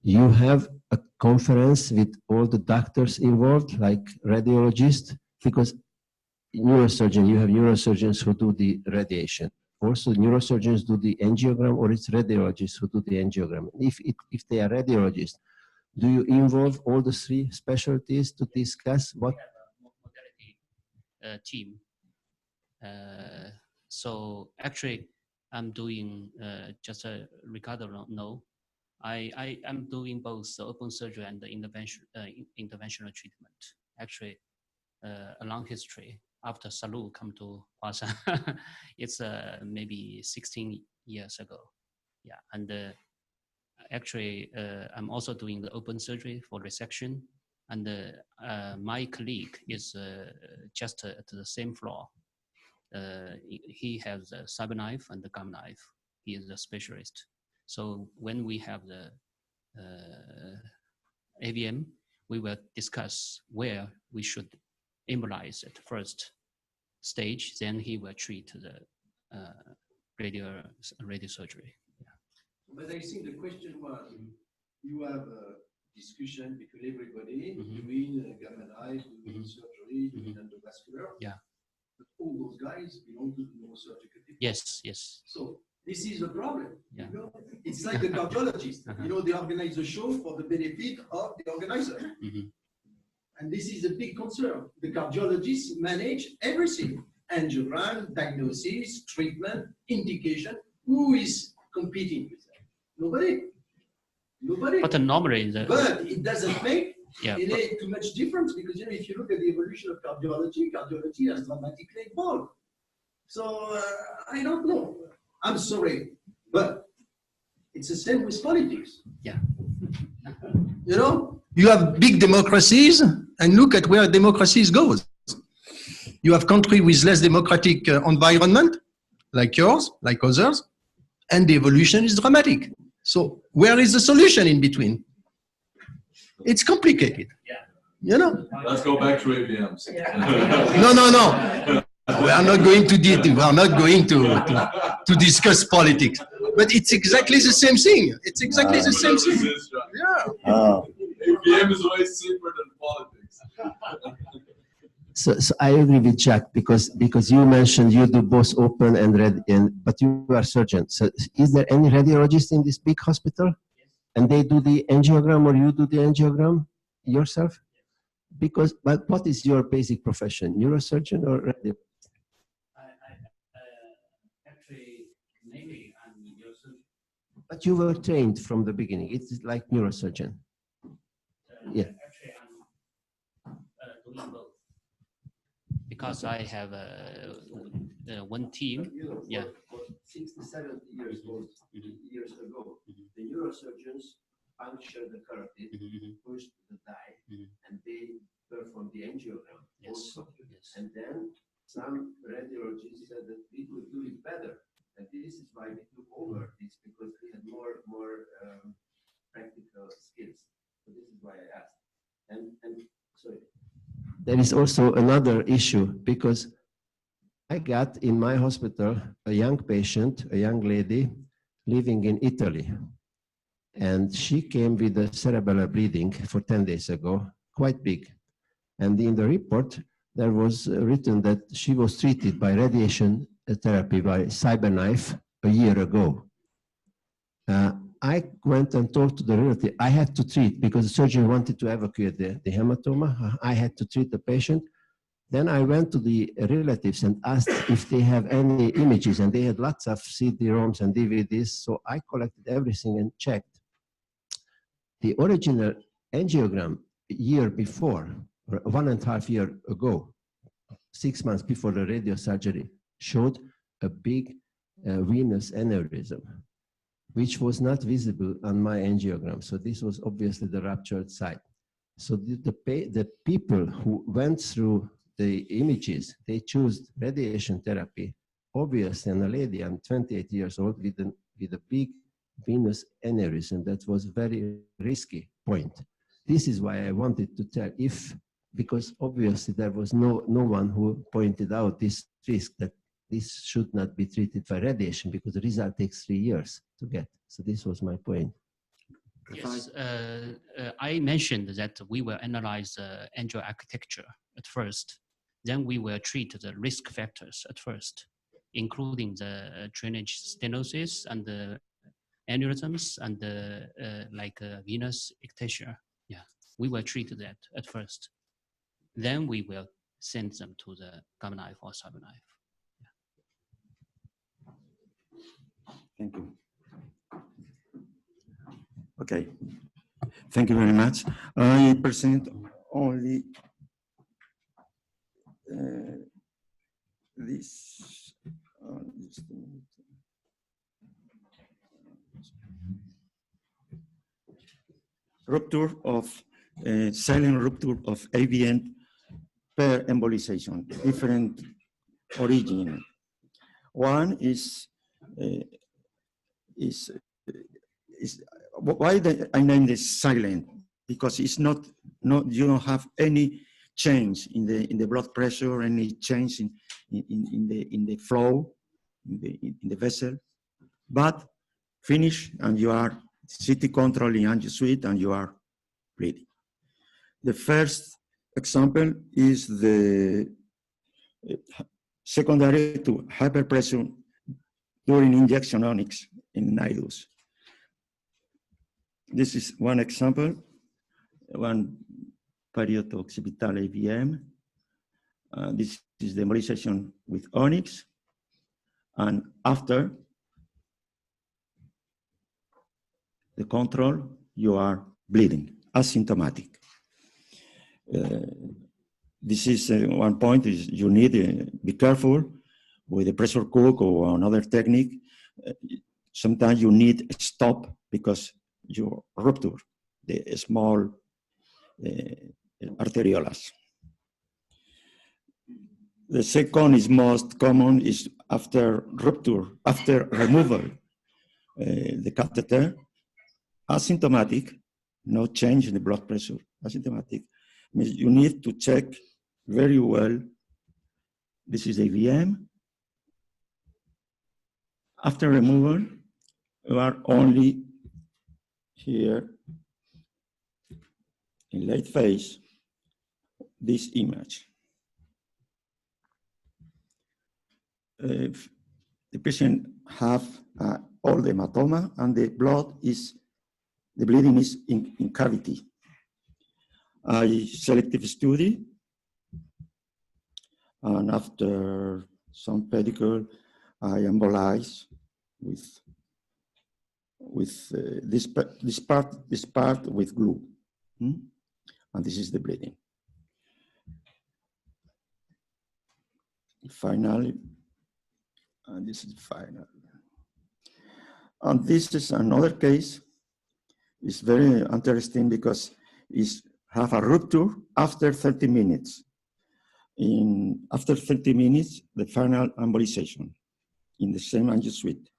you have a conference with all the doctors involved, like radiologists, because neurosurgeon, you have neurosurgeons who do the radiation. Also, neurosurgeons do the angiogram, or it's radiologists who do the angiogram. If they are radiologists, do you involve all the three specialties to discuss what? Modality team. So actually, I'm doing just a Ricardo no. I am doing both the open surgery and the interventional treatment. Actually, a long history. After Salou come to Hwasan, it's maybe 16 years ago. Yeah, and actually, I'm also doing the open surgery for resection. And my colleague is just at the same floor. He has a cyberknife and the gum knife. He is a specialist. So when we have the AVM, we will discuss where we should embolize at first stage, then he will treat the radio surgery. Yeah. But I think the question was, you have a discussion between everybody, doing gamma knife, doing surgery, doing endovascular. Yeah. But all those guys belong to the neurosurgical department. Yes, yes. So this is the problem. Yeah. You know? It's like the cardiologist. You know, they organize a show for the benefit of the organizer. And this is a big concern. The cardiologists manage everything. Angiogram, diagnosis, treatment, indication. Who is competing with that? Nobody. Nobody. But normally, but it doesn't make yeah, too much difference, because you know, if you look at the evolution of cardiology, cardiology has dramatically evolved. So I don't know. I'm sorry, but it's the same with politics. Yeah. You know, you have big democracies, and look at where democracies goes. You have countries with less democratic environment, like yours, like others, and the evolution is dramatic. So where is the solution in between? It's complicated. Yeah. You know? Let's go back to AVMs. No. We are not going to we are not going to discuss politics. But it's exactly the same thing. It's exactly the same thing. Yeah. AVM is way simpler than politics. So I agree with Jack, because you mentioned you do both open and but you are surgeon. So is there any radiologist in this big hospital? And they do the angiogram, or you do the angiogram yourself? Because, but what is your basic profession? Neurosurgeon or radiologist? Actually, maybe I'm neurosurgeon. But you were trained from the beginning. It's like neurosurgeon. Yeah. Actually, I'm doing both. Because I have one team. You know, yeah. 60, 70 years ago, the neurosurgeons puncture the carotid, push the dye, and they perform the angiogram also. And then some radiologists said that we could do it better. And this is why we took over this, because there is also another issue because I got in my hospital a young patient, a young lady living in Italy. And she came with a cerebellar bleeding for 10 days ago, quite big. And in the report, there was written that she was treated by radiation therapy by CyberKnife a year ago. I went and talked to the relative. I had to treat because the surgeon wanted to evacuate the hematoma. I had to treat the patient. Then I went to the relatives and asked if they have any images, and they had lots of CD-ROMs and DVDs. So I collected everything and checked. The original angiogram a year before, or 1.5 years ago, 6 months before the radiosurgery, showed a big venous aneurysm, which was not visible on my angiogram. So this was obviously the ruptured site. So the people who went through the images, they chose radiation therapy. Obviously, and a lady, I'm 28 years old, with a big venous aneurysm. That was a very risky point. This is why I wanted to tell because obviously there was no one who pointed out this risk that this should not be treated by radiation because the result takes 3 years to get. So this was my point. Yes, I mentioned that we will analyze the angio architecture at first. Then we will treat the risk factors at first, including the drainage stenosis and the aneurysms and the venous ectasia. Yeah, we will treat that at first. Then we will send them to the gamma knife or CyberKnife. Thank you. Okay, thank you very much. I present only this. Just a minute. Rupture of silent rupture of AVN per embolization, different origin. One is why I named this silent? Because it's not you don't have any change in the blood pressure, any change in the flow in the vessel, but finish and you are CT controlling angio suite and you are bleeding. The first example is the secondary to hyperpressure during injection onyx in nidus. This is one example, one periodo-occipital AVM. This is the embolization with onyx. And after the control, you are bleeding, asymptomatic. This is one point is you need to be careful with the pressure cook or another technique. Sometimes you need a stop because you rupture the small arteriolas. The second is most common is after rupture, after removal, the catheter, asymptomatic, no change in the blood pressure, asymptomatic. Means you need to check very well. This is AVM. After removal, you are only here in late phase, this image. If the patient have all the hematoma and the bleeding is in cavity. I selective study, and after some pedicle, I embolize with this part with glue, and this is the bleeding. Finally, and this is final. And this is another case. It's very interesting because it's have a rupture after 30 minutes. After 30 minutes, the final embolization in the same angio suite.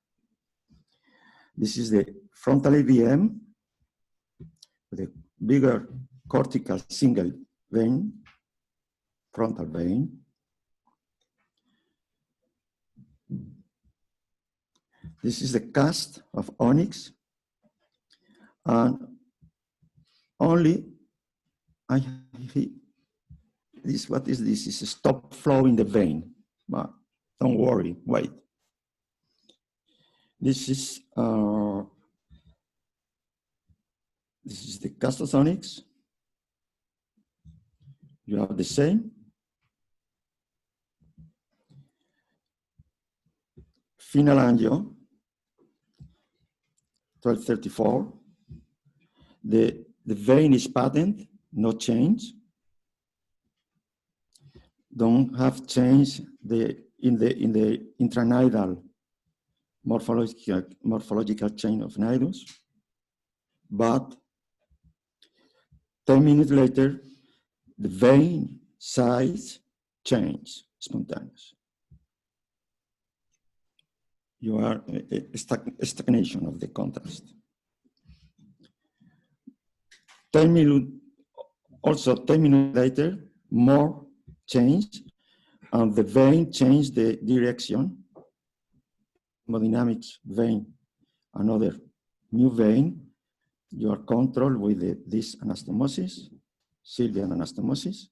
This is the frontal AVM with a bigger cortical single vein. frontal vein. This is the cast of onyx, and only this. What is this? Is a stop flow in the vein, but don't worry. Wait. This is the cast of onyx. You have the same. Final angio, 1234. The vein is patent, no change. Don't have change in the intranidal morphological chain of nidus, but 10 minutes later, the vein size change spontaneous. You are a stagnation of the contrast. 10 minutes later, more change, and the vein changed the direction. Hemodynamics vein, another new vein. You are controlled with this anastomosis, Sylvian anastomosis.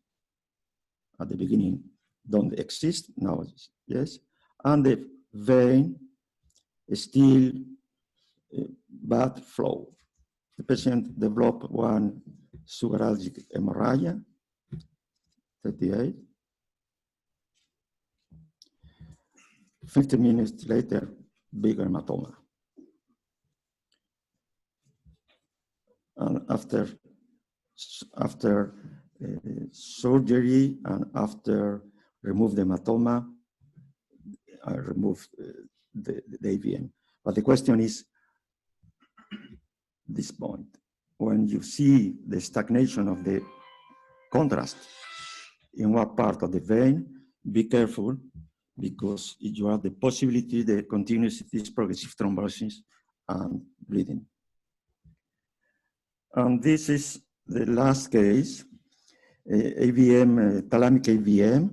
At the beginning, don't exist, now yes. And the vein is still bad flow. The patient developed one subarachnoid hemorrhage, 38. 15 minutes later, bigger hematoma. And after surgery and after remove the hematoma, I removed the AVM. But the question is this point. When you see the stagnation of the contrast in what part of the vein, be careful, because you have the possibility the continuous progressive thrombosis and bleeding. And this is the last case, AVM, thalamic AVM.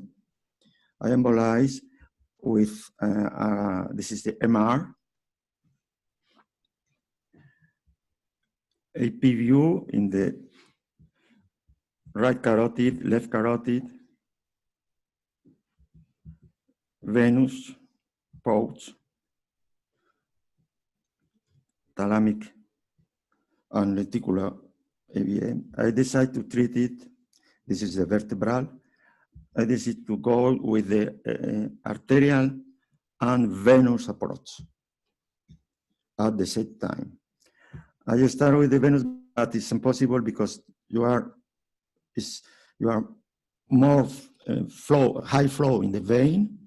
I embolized with, this is the MR, AP view in the right carotid, left carotid, venous, pouch, thalamic and lenticular AVM. I decided to treat it. This is the vertebral. I decided to go with the arterial and venous approach at the same time. I start with the venous, but it's impossible because you are more high flow in the vein,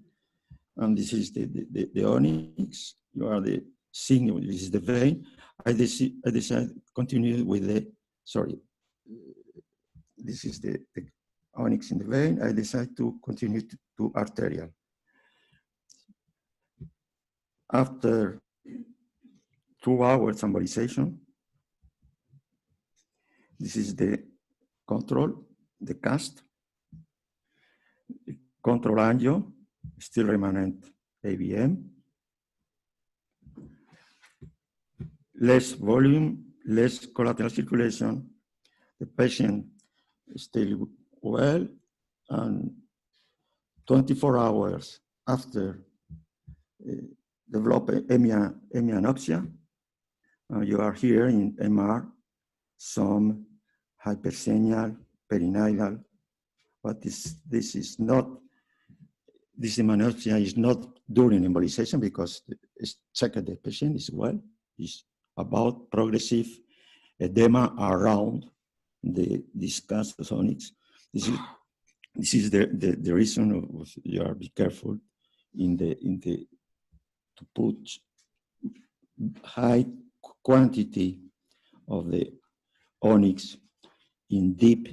and this is the onyx. You are the signal. This is the vein. I decided to continue with the, sorry, this is the onyx in the vein. I decided to continue to arterial. After 2 hours embolization, this is the control, the cast, control angio, still remnant AVM, less volume, less collateral circulation. The patient is still well, and 24 hours after develop hemianopsia, you are here in MR, some hypersenial, perinidal, but this hemianopsia is not during embolization because it's checked the patient is well. It's about progressive edema around this cast of onyx. This is the reason of you are be careful to put high quantity of the onyx in deep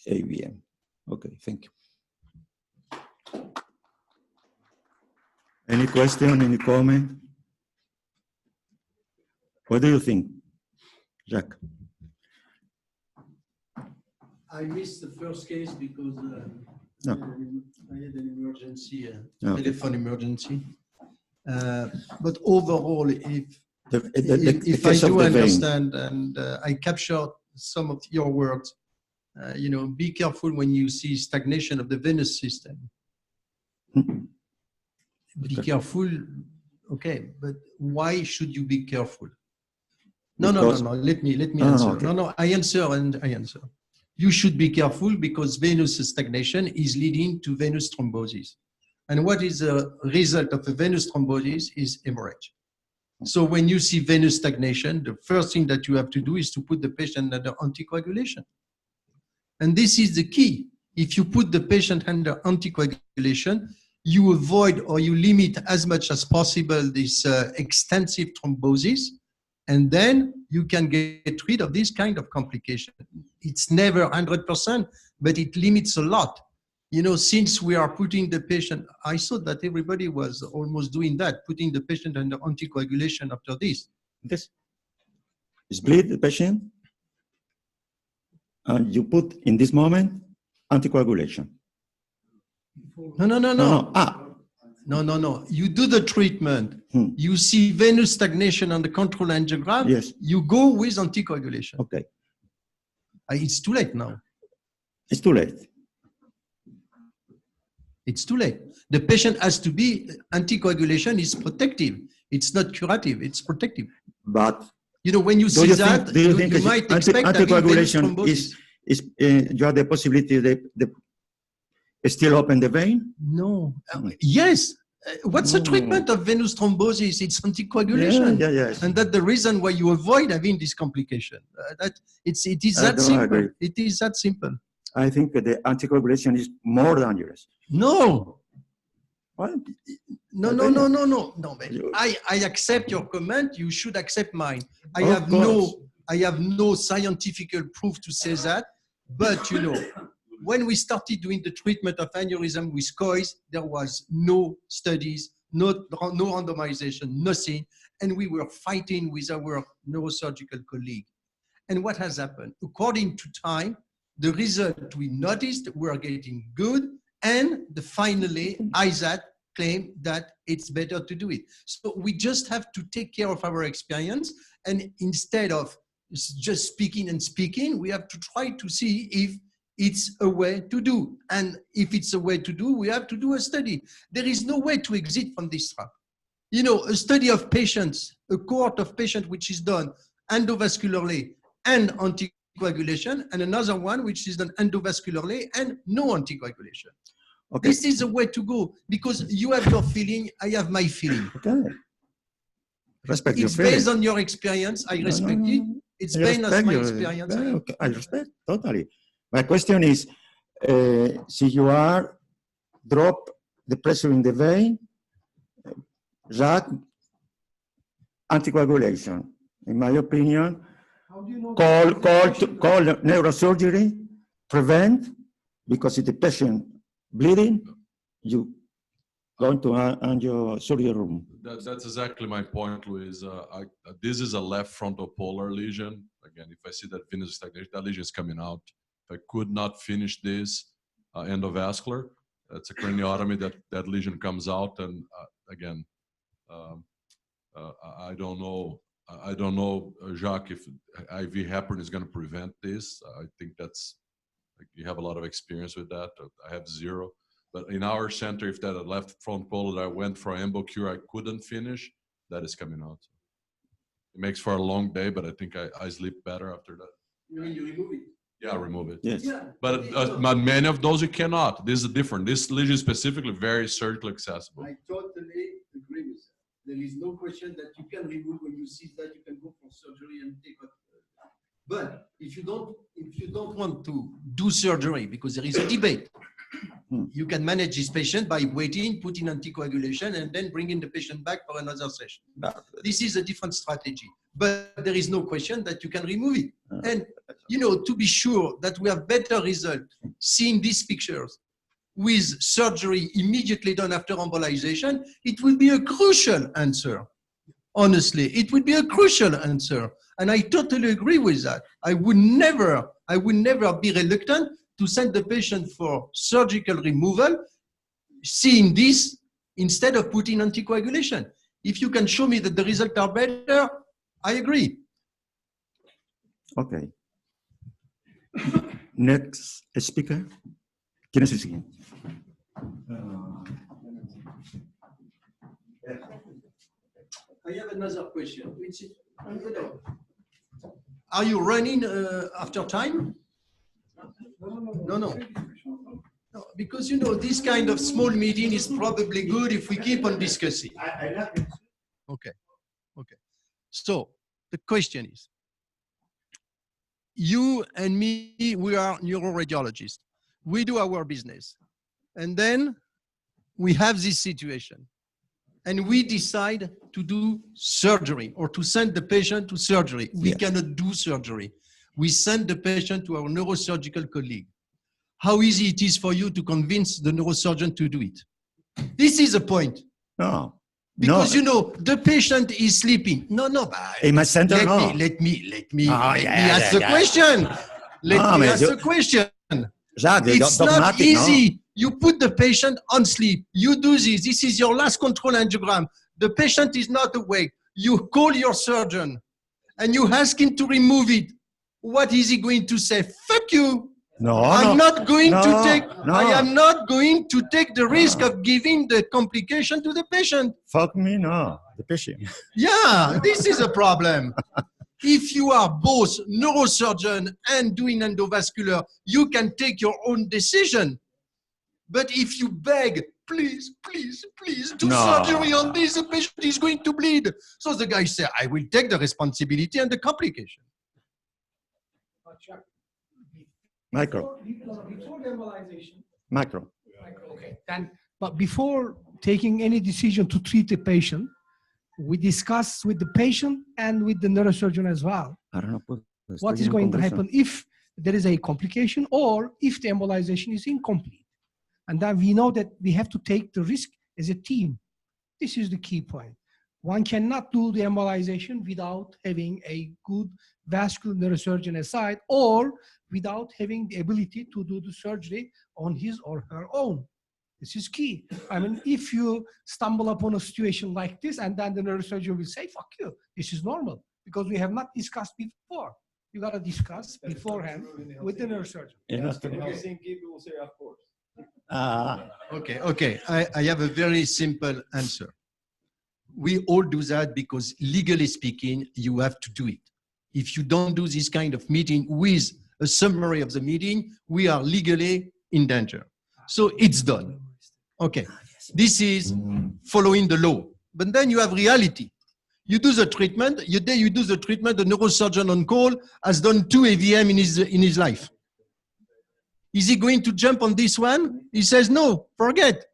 AVM. Okay, thank you. Any question, any comment? What do you think, Jacques? I missed the first case because No. I had an emergency, Okay. telephone emergency. But overall, if the I case of do the vein. understand and I captured some of your words, be careful when you see stagnation of the venous system. Be careful, okay, but why should you be careful? No. Let me answer. Okay. No, I answer. You should be careful because venous stagnation is leading to venous thrombosis. And what is the result of a venous thrombosis is hemorrhage. So when you see venous stagnation, the first thing that you have to do is to put the patient under anticoagulation. And this is the key. If you put the patient under anticoagulation, you avoid or you limit as much as possible this extensive thrombosis, and then you can get rid of this kind of complication. It's never 100%, but it limits a lot. Since we are putting the patient, I thought that everybody was almost doing that, putting the patient under anticoagulation after this. This is bleed the patient, and you put in this moment anticoagulation. No. You do the treatment. You see venous stagnation on the control angiogram. Yes. You go with anticoagulation. Okay. It's too late now. It's too late. It's too late. The patient has to be, anticoagulation is protective. It's not curative, it's protective. But when you see that, you might expect anticoagulation is you have the possibility they still open the vein? No. Yes. What's the treatment of venous thrombosis? It's anticoagulation. Yes. And that's the reason why you avoid having this complication. It is that simple. It is that simple. I think that the anticoagulation is more dangerous. No. What? No. I accept your comment. You should accept mine. I have no scientific proof to say that. But when we started doing the treatment of aneurysm with COIS, there was no studies, no randomization, nothing. And we were fighting with our neurosurgical colleague. And what has happened? According to time, the result we noticed were getting good. And finally, ISAT claimed that it's better to do it. So we just have to take care of our experience. And instead of just speaking, we have to try to see if it's a way to do. And if it's a way to do, we have to do a study. There is no way to exit from this trap. A study of patients, a cohort of patients which is done endovascularly and anticoagulation, and another one which is done endovascularly and no anticoagulation. Okay. This is a way to go because you have your feeling, I have my feeling. Okay. Respect your it's feeling. Based on your experience, I respect it. It's based on my experience. Okay. I respect, totally. My question is, si you are drop the pressure in the vein, Jacques, anticoagulation. In my opinion, call neurosurgery, prevent, because if the patient bleeding, you go into your surgery room. That's exactly my point, Luis. This is a left frontal polar lesion. Again, if I see that venous stagnation, that lesion is coming out. If I could not finish this endovascular, that's a craniotomy, that lesion comes out. And again, I don't know, Jacques, if IV heparin is going to prevent this. I think that's, you have a lot of experience with that. I have zero. But in our center, if that left front polar that I went for EmboCure, I couldn't finish, that is coming out. It makes for a long day, but I think I sleep better after that. You mean you remove it? Yeah, remove it. Yes. Yeah. But many of those you cannot. This is different. This lesion is specifically very surgically accessible. I totally agree with that. There is no question that you can remove when you see that you can go for surgery and take it. But if you don't want to do surgery, because there is a debate, you can manage this patient by waiting, putting anticoagulation, and then bringing the patient back for another session. This is a different strategy. But there is no question that you can remove it. And, to be sure that we have better results seeing these pictures with surgery immediately done after embolization, it will be a crucial answer. Honestly, it would be a crucial answer. And I totally agree with that. I would never be reluctant to send the patient for surgical removal, seeing this instead of putting anticoagulation. If you can show me that the results are better, I agree. Okay. Next speaker. ¿Quién es el siguiente? I have another question. Are you running after time? No. No, because you know this kind of small meeting is probably good if we keep on discussing. Okay. So the question is, you and me, we are neuroradiologists. We do our business. And then we have this situation. And we decide to do surgery or to send the patient to surgery. We cannot do surgery. We send the patient to our neurosurgical colleague. How easy it is for you to convince the neurosurgeon to do it? This is the point. No. Because you know, the patient is sleeping. No. In my center, let me ask the question. Let me ask the question. It's not easy. No? You put the patient on sleep. You do this. This is your last control angiogram. The patient is not awake. You call your surgeon and you ask him to remove it. What is he going to say? Fuck you. I am not going to take the risk of giving the complication to the patient. Fuck me, no. The patient. Yeah, this is a problem. If you are both neurosurgeon and doing endovascular, you can take your own decision. But if you beg, please do surgery on this, the patient is going to bleed. So the guy said, I will take the responsibility and the complication. Micro. Before the embolization. Macro. Okay. But before taking any decision to treat a patient, we discuss with the patient and with the neurosurgeon as well. What is going to happen if there is a complication or if the embolization is incomplete. And then we know that we have to take the risk as a team. This is the key point. One cannot do the embolization without having a good vascular neurosurgeon aside or without having the ability to do the surgery on his or her own. This is key. I mean, if you stumble upon a situation like this and then the neurosurgeon will say, fuck you, this is normal because we have not discussed before. You got to discuss beforehand with the neurosurgeon. People will say, of course. Okay. I have a very simple answer. We all do that because legally speaking, you have to do it. If you don't do this kind of meeting with a summary of the meeting, we are legally in danger. So it's done. Okay. This is following the law. But then you have reality. You do the treatment. The day you do the treatment, the neurosurgeon on call has done 2 AVM in his life. Is he going to jump on this one? He says, no, forget.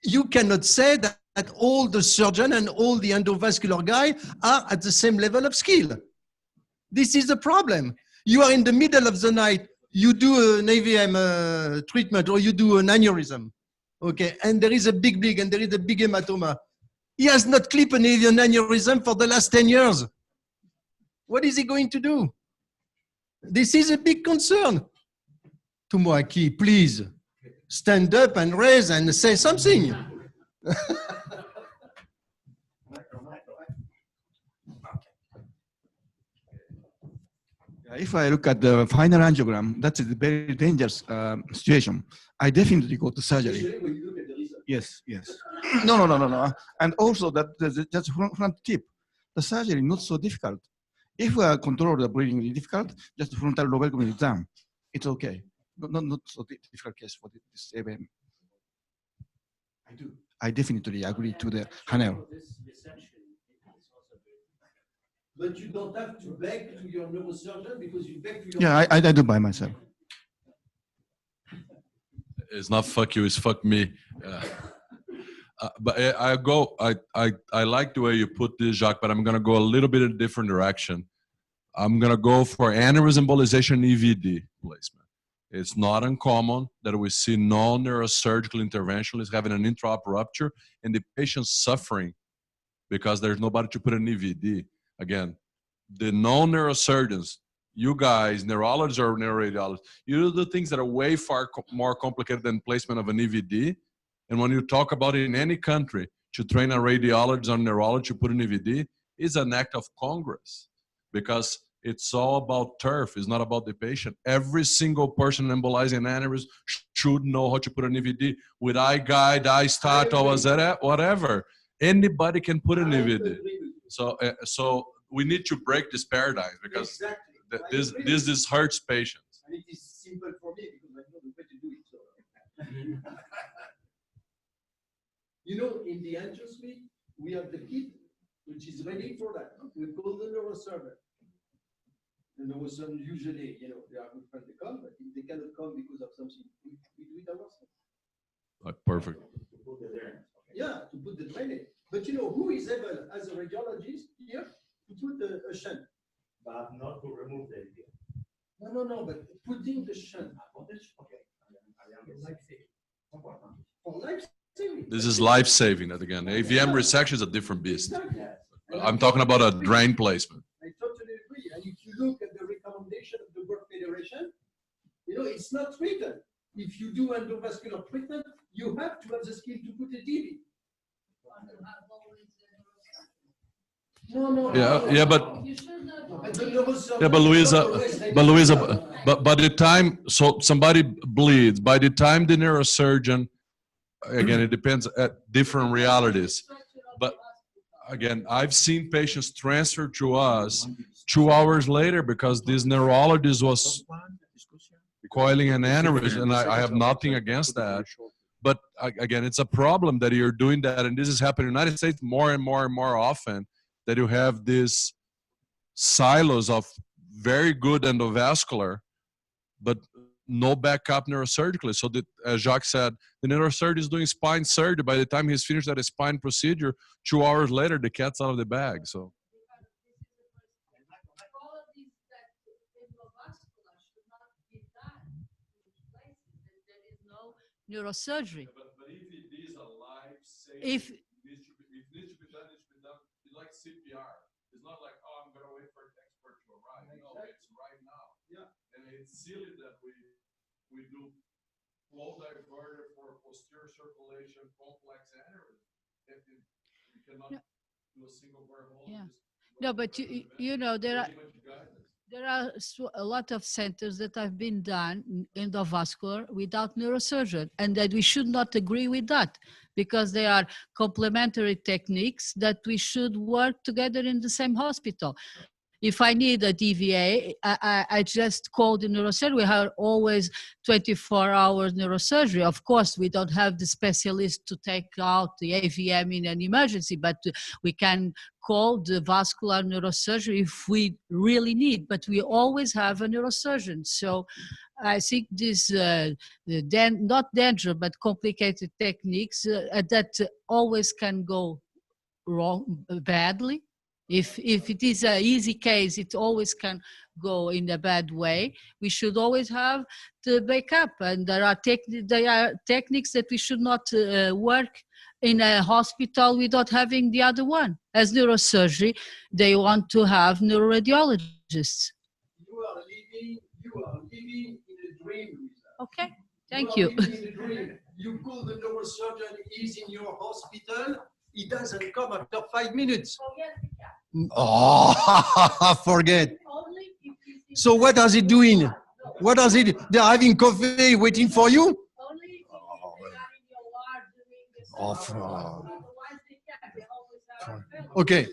You cannot say that all the surgeon and all the endovascular guy are at the same level of skill. This is the problem. You are in the middle of the night, you do an AVM treatment or you do an aneurysm, okay, and there is a big and there is a big hematoma. He has not clipped an aneurysm for the last 10 years. What is he going to do? This is a big concern. Tomoaki, please stand up and raise and say something. If I look at the final angiogram, that's a very dangerous situation. I definitely go to surgery. Yes. No. And also that's front tip. The surgery is not so difficult. If we control the bleeding is difficult, just frontal lobectomy is done. It's okay. Not so difficult case for this AVM. I definitely agree to the Hanel. But you don't have to beg to your neurosurgeon because you beg to your... Yeah, I do by myself. It's not fuck you, it's fuck me. But I like the way you put this, Jacques, but I'm going to go a little bit in a different direction. I'm going to go for aneurysm embolization EVD placement. It's not uncommon that we see non-neurosurgical interventionalists having an intra-op rupture and the patient suffering because there's nobody to put an EVD. Again, the non-neurosurgeons you guys, neurologists or neuroradiologists, you do things that are way far more complicated than placement of an EVD. And when you talk about it in any country, to train a radiologist or neurologist to put an EVD is an act of Congress, because it's all about turf. It's not about the patient. Every single person embolizing an aneurysm should know how to put an EVD with iGuide, iStat, or whatever. Anybody can put an EVD. So we need to break this paradigm, because this hurts patients. And it is simple for me because I know the way to do it. So. You know, in the angio suite, we have the kit which is ready for that. We call the neurosurgeon. The neurosurgeon usually, you know, they are good friends, they come, but if they cannot come because of something, we do it ourselves. Perfect. Yeah, to put the drainage. But you know, who is able, as a radiologist here, to put a shunt? But not to remove the idea. No, but putting the shunt. Okay. Life-saving. For life-saving. This is life-saving. Again, AVM resection is a different beast. I'm talking about a drain placement. I totally agree. And if you look at the recommendation of the World Federation, you know, it's not written. If you do endovascular treatment, you have to have the skill to put a DV. Yeah, but Louisa, but by the time somebody bleeds, by the time the neurosurgeon, again, it depends at different realities. But again, I've seen patients transfer to us 2 hours later because this neurologist was coiling an aneurysm, and I have nothing against that. But again, it's a problem that you're doing that, and this is happening in the United States more and more and more often, that you have these silos of very good endovascular, but no backup neurosurgically. So that, as Jacques said, the neurosurgeon is doing spine surgery. By the time he's finished that spine procedure, 2 hours later, the cat's out of the bag. So. Neurosurgery. But if it is a life-saving, if it needs to be done. It's like CPR. It's not like, oh, I'm going to wait for an expert to arrive. No, it's right now. Yeah. And it's silly that we do flow diverter for posterior circulation complex aneurysm. We cannot do a single burr hole. Yeah. No, but you know, there are a lot of centers that have been done endovascular without neurosurgeon, and that we should not agree with that, because they are complementary techniques that we should work together in the same hospital. If I need a DVA, I just call the neurosurgeon. We have always 24 hours neurosurgery. Of course, we don't have the specialist to take out the AVM in an emergency, but we can call the vascular neurosurgery if we really need, but we always have a neurosurgeon. So I think this not dangerous, but complicated techniques that always can go wrong, badly. If it is an easy case, it always can go in a bad way. We should always have the backup, and there are techniques that we should not work in a hospital without having the other one. As neurosurgery, they want to have neuroradiologists. You are living in a dream. Okay, thank you. You are living in a dream. You call the neurosurgeon, he's in your hospital, he doesn't come after 5 minutes. Oh, yes, we can. Oh, forget. So what are they doing? What are they doing? They're having coffee, waiting for you? Okay.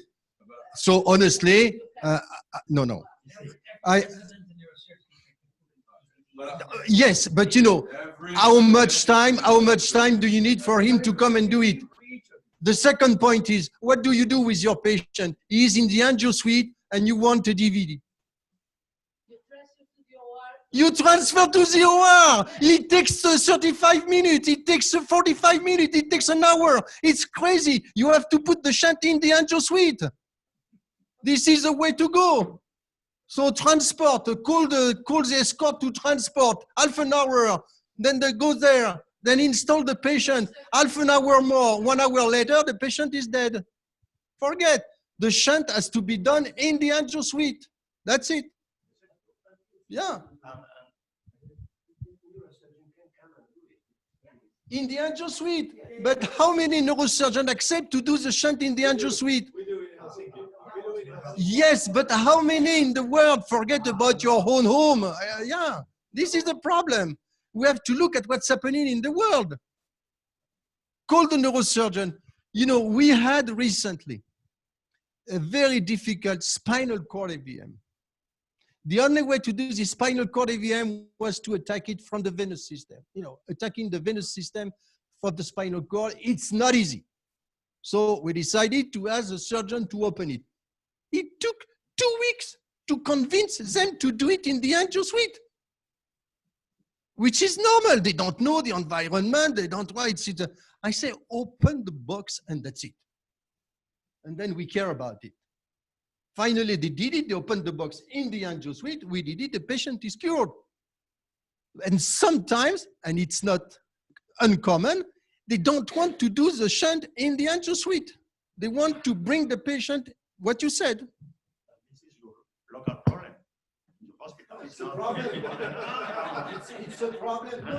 So honestly, no. Yes, but you know, how much time do you need for him to come and do it? The second point is, what do you do with your patient? He is in the angio suite and you want a DVD. You transfer to the OR. It takes 35 minutes. It takes 45 minutes. It takes an hour. It's crazy. You have to put the shunt in the angio suite. This is the way to go. So transport, call the escort to transport, half an hour. Then they go there. Then install the patient, half an hour more, 1 hour later, the patient is dead. Forget. The shunt has to be done in the angio suite. That's it. Yeah. In the angio suite. But how many neurosurgeons accept to do the shunt in the angio suite? Yes, but how many in the world forget about your own home? Yeah, this is the problem. We have to look at what's happening in the world. Call the neurosurgeon. You know, we had recently a very difficult spinal cord AVM. The only way to do this spinal cord AVM was to attack it from the venous system. You know, attacking the venous system from the spinal cord, it's not easy. So we decided to ask the surgeon to open it. It took 2 weeks to convince them to do it in the angio suite, which is normal. They don't know the environment. They don't know it's. I say, open the box and that's it. And then we care about it. Finally, they did it. They opened the box in the angio suite. We did it. The patient is cured. And sometimes, and it's not uncommon, they don't want to do the shunt in the angio suite. They want to bring the patient, what you said. This is your local problem. The hospital It's a problem. It's a problem. No.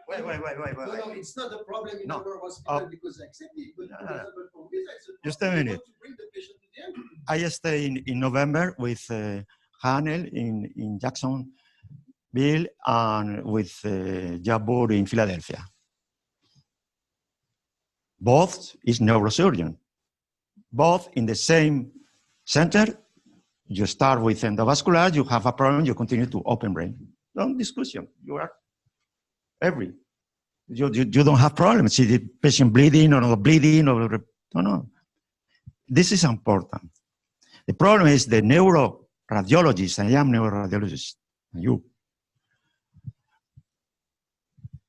Wait. No, it's not a problem in our hospital because I accept it. But for example, from this, just a minute. To bring the patient to the end. I stayed in November with Hanel in Jacksonville and with Jabur in Philadelphia. Both is neurosurgeon. Both in the same center. You start with endovascular, you have a problem, you continue to open brain. No discussion. You are every. You don't have problems. See the patient bleeding or not bleeding or no. This is important. The problem is the neuroradiologist. I am neuroradiologist. You.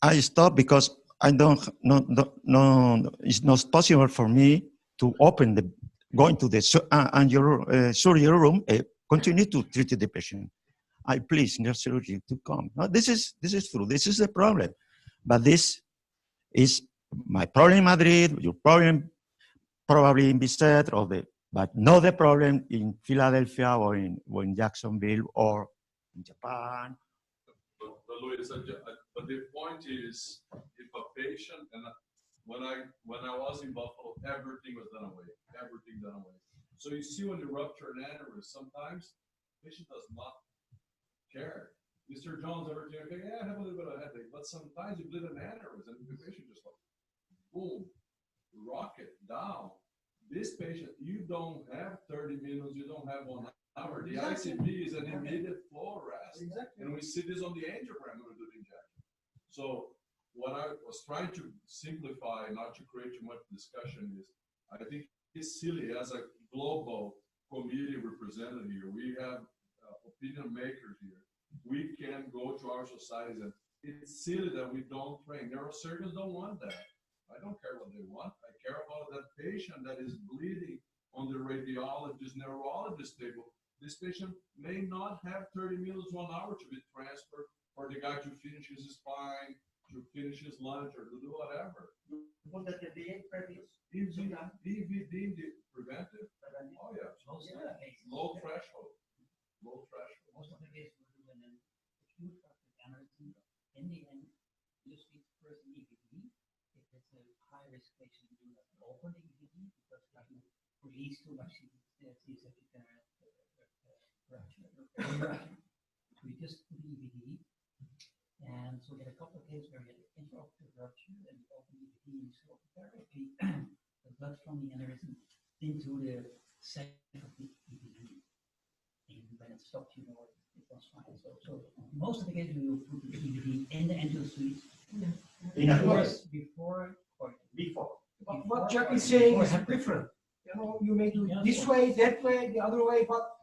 I stop because I don't. No. It's not possible for me to open the. Going to the surgery room, continue to treat the patient. I please neurosurgery to come. No, this is true. This is the problem, but this is my problem in Madrid. Your problem probably in Bicêtre but not the problem in Philadelphia or in Jacksonville or in Japan. But Luis, but the point is, if a patient and when I was in Buffalo, everything was done away. Everything done away. So you see when you rupture an aneurysm, sometimes the patient does not care. Mr. Jones, everything okay? Yeah, I have a little bit of a headache, but sometimes you bleed an aneurysm and the patient just like boom, rocket down. This patient, you don't have 30 minutes, you don't have 1 hour. The ICP is an immediate flow rest. Exactly. And we see this on the angiogram when we do the injection. So what I was trying to simplify, not to create too much discussion, is I think it's silly as a global committee representative here. We have opinion makers here. We can go to our societies and it's silly that we don't train. Neurosurgeons don't want that. I don't care what they want. I care about that patient that is bleeding on the radiologist, neurologist table. This patient may not have 30 minutes, 1 hour to be transferred for the guy to finish his spine, to finish his lunch, or to do whatever. DVD preventive? Oh yeah. Low threshold. Low threshold. Most of the cases we're doing an acute rupture aneurysm. In the end, you speak first in EVD. If it's a high risk patient, you do an open EVD because it doesn't release too much we just do EVD. And so we had a couple of cases where we had intraoperative rupture and open EVD and so therapy, the blood from the aneurysm into the site of the EVD. And when it stopped, it was fine. So most of the cases we will put the EVD in the angio suite. Before. But what Jack is saying is different. You may do it this way, that way, the other way, but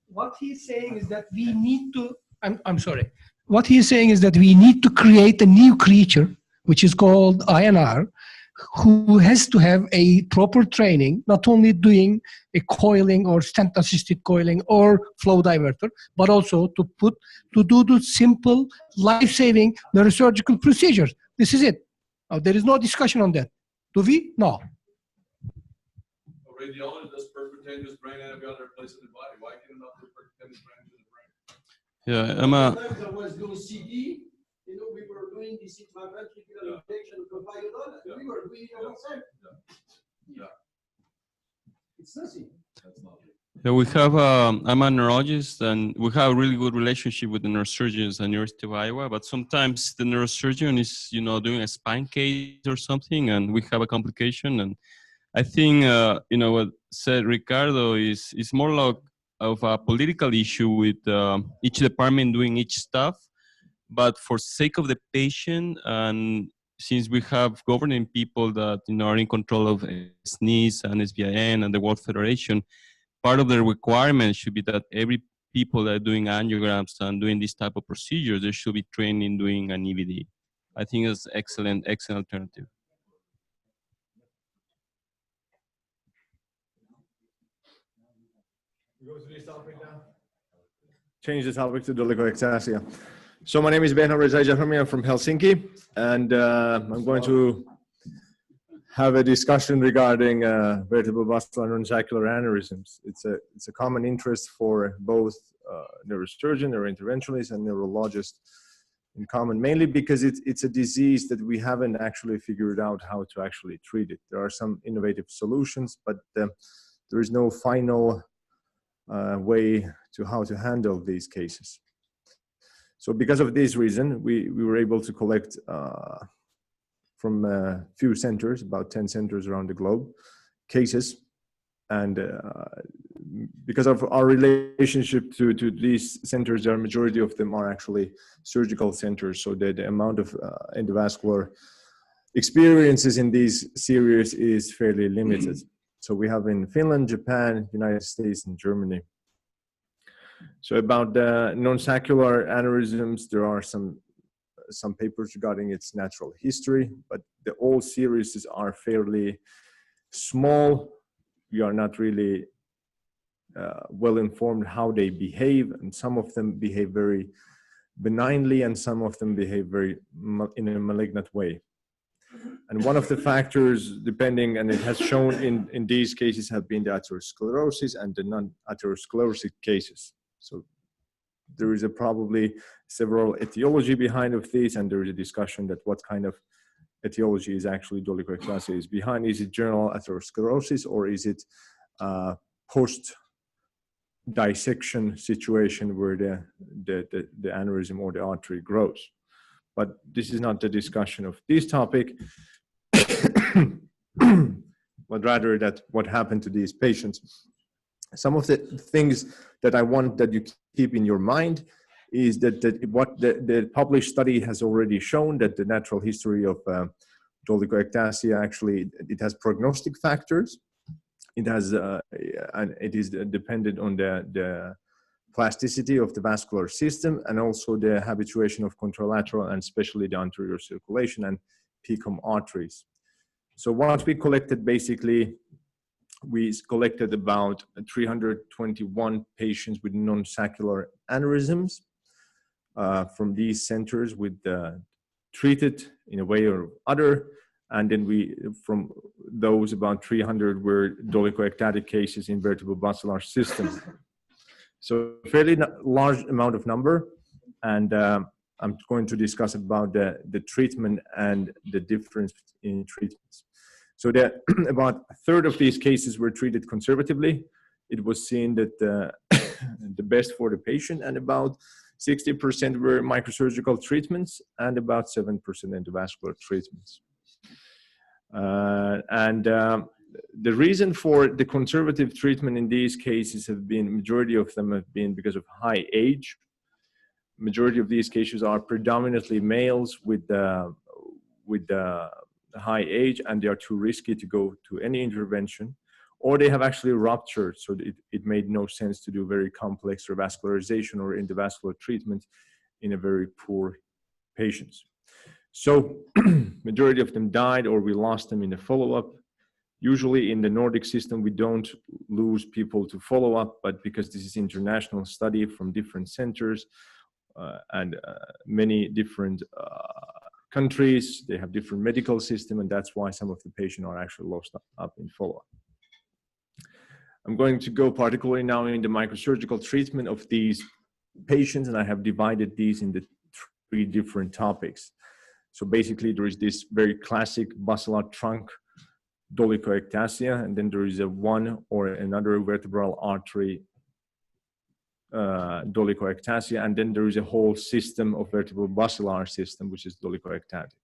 what he's saying is that we need to, I'm sorry. What he's saying is that we need to create a new creature, which is called INR, who has to have a proper training, not only doing a coiling or stent-assisted coiling or flow diverter, but also to do the simple life-saving neurosurgical procedures. This is it. There is no discussion on that. Do we? No. A radiologist does percutaneous brain and every other place in the body. Why can you not do percutaneous brain to the brain? Yeah, I'm a. Sometimes there was no CD. You know, we were doing this intraventricular injection of iodine, and we were doing it ourselves. It's nothing. Yeah, we have. I'm a neurologist, and we have a really good relationship with the neurosurgeons at University of Iowa. But sometimes the neurosurgeon is, doing a spine case or something, and we have a complication. And I think, what said Ricardo is more like of a political issue with each department doing each stuff. But for sake of the patient, and since we have governing people that are in control of SNIS and SBIN and the World Federation, part of the requirement should be that every people that are doing angiograms and doing this type of procedures, they should be trained in doing an EVD. I think it's excellent alternative. Go to this topic now. Change the topic to dolichoectasia. So my name is Benno Rezaija. I'm from Helsinki, and I'm going to have a discussion regarding vertebral vascular non-saccular aneurysms. It's a common interest for both neurosurgeon, neurointerventionists, and neurologists in common, mainly because it's a disease that we haven't actually figured out how to actually treat it. There are some innovative solutions, but there is no final way to how to handle these cases. So because of this reason, we were able to collect from a few centers, about 10 centers around the globe, cases. And because of our relationship to these centers, the majority of them are actually surgical centers, so that the amount of endovascular experiences in these series is fairly limited. So we have in Finland, Japan, United States, and Germany. So about the non-saccular aneurysms, there are some papers regarding its natural history, but the all series are fairly small. We are not really well informed how they behave, and some of them behave very benignly, and some of them behave in a malignant way. And one of the factors, depending, and it has shown in these cases, have been the atherosclerosis and the non-atherosclerotic cases. So there is probably several etiology behind of these, and there is a discussion that what kind of etiology is actually dolichoectasia is behind. Is it general atherosclerosis, or is it post-dissection situation where the aneurysm or the artery grows? But this is not the discussion of this topic, but rather that what happened to these patients. Some of the things that I want that you keep in your mind is that what the published study has already shown, that the natural history of dolichoectasia actually, it has prognostic factors. It has and it is dependent on the plasticity of the vascular system, and also the habituation of contralateral and especially the anterior circulation and PCOM arteries. So what we collected, basically, we collected about 321 patients with non-saccular aneurysms from these centers with treated in a way or other. And then from those, about 300 were dolichoectatic cases in vertebral vascular system. So fairly large amount of number. And I'm going to discuss about the treatment and the difference in treatments. So that about a third of these cases were treated conservatively. It was seen that the best for the patient, and about 60% were microsurgical treatments and about 7% endovascular treatments. The reason for the conservative treatment in these cases have been, majority of them have been because of high age. Majority of these cases are predominantly males with high age, and they are too risky to go to any intervention, or they have actually ruptured, so it made no sense to do very complex revascularization or endovascular treatment in a very poor patients. So majority of them died, or we lost them in the follow-up. Usually in the Nordic system, we don't lose people to follow-up, but because this is international study from different centers and many different countries, they have different medical system, and that's why some of the patients are actually lost up in follow-up. I'm going to go particularly now in the microsurgical treatment of these patients, and I have divided these into 3 different topics. So basically, there is this very classic basilar trunk dolichoectasia, and then there is a one or another vertebral artery dolichoectasia, and then there is a whole system of vertebral basilar system, which is dolichoectatic.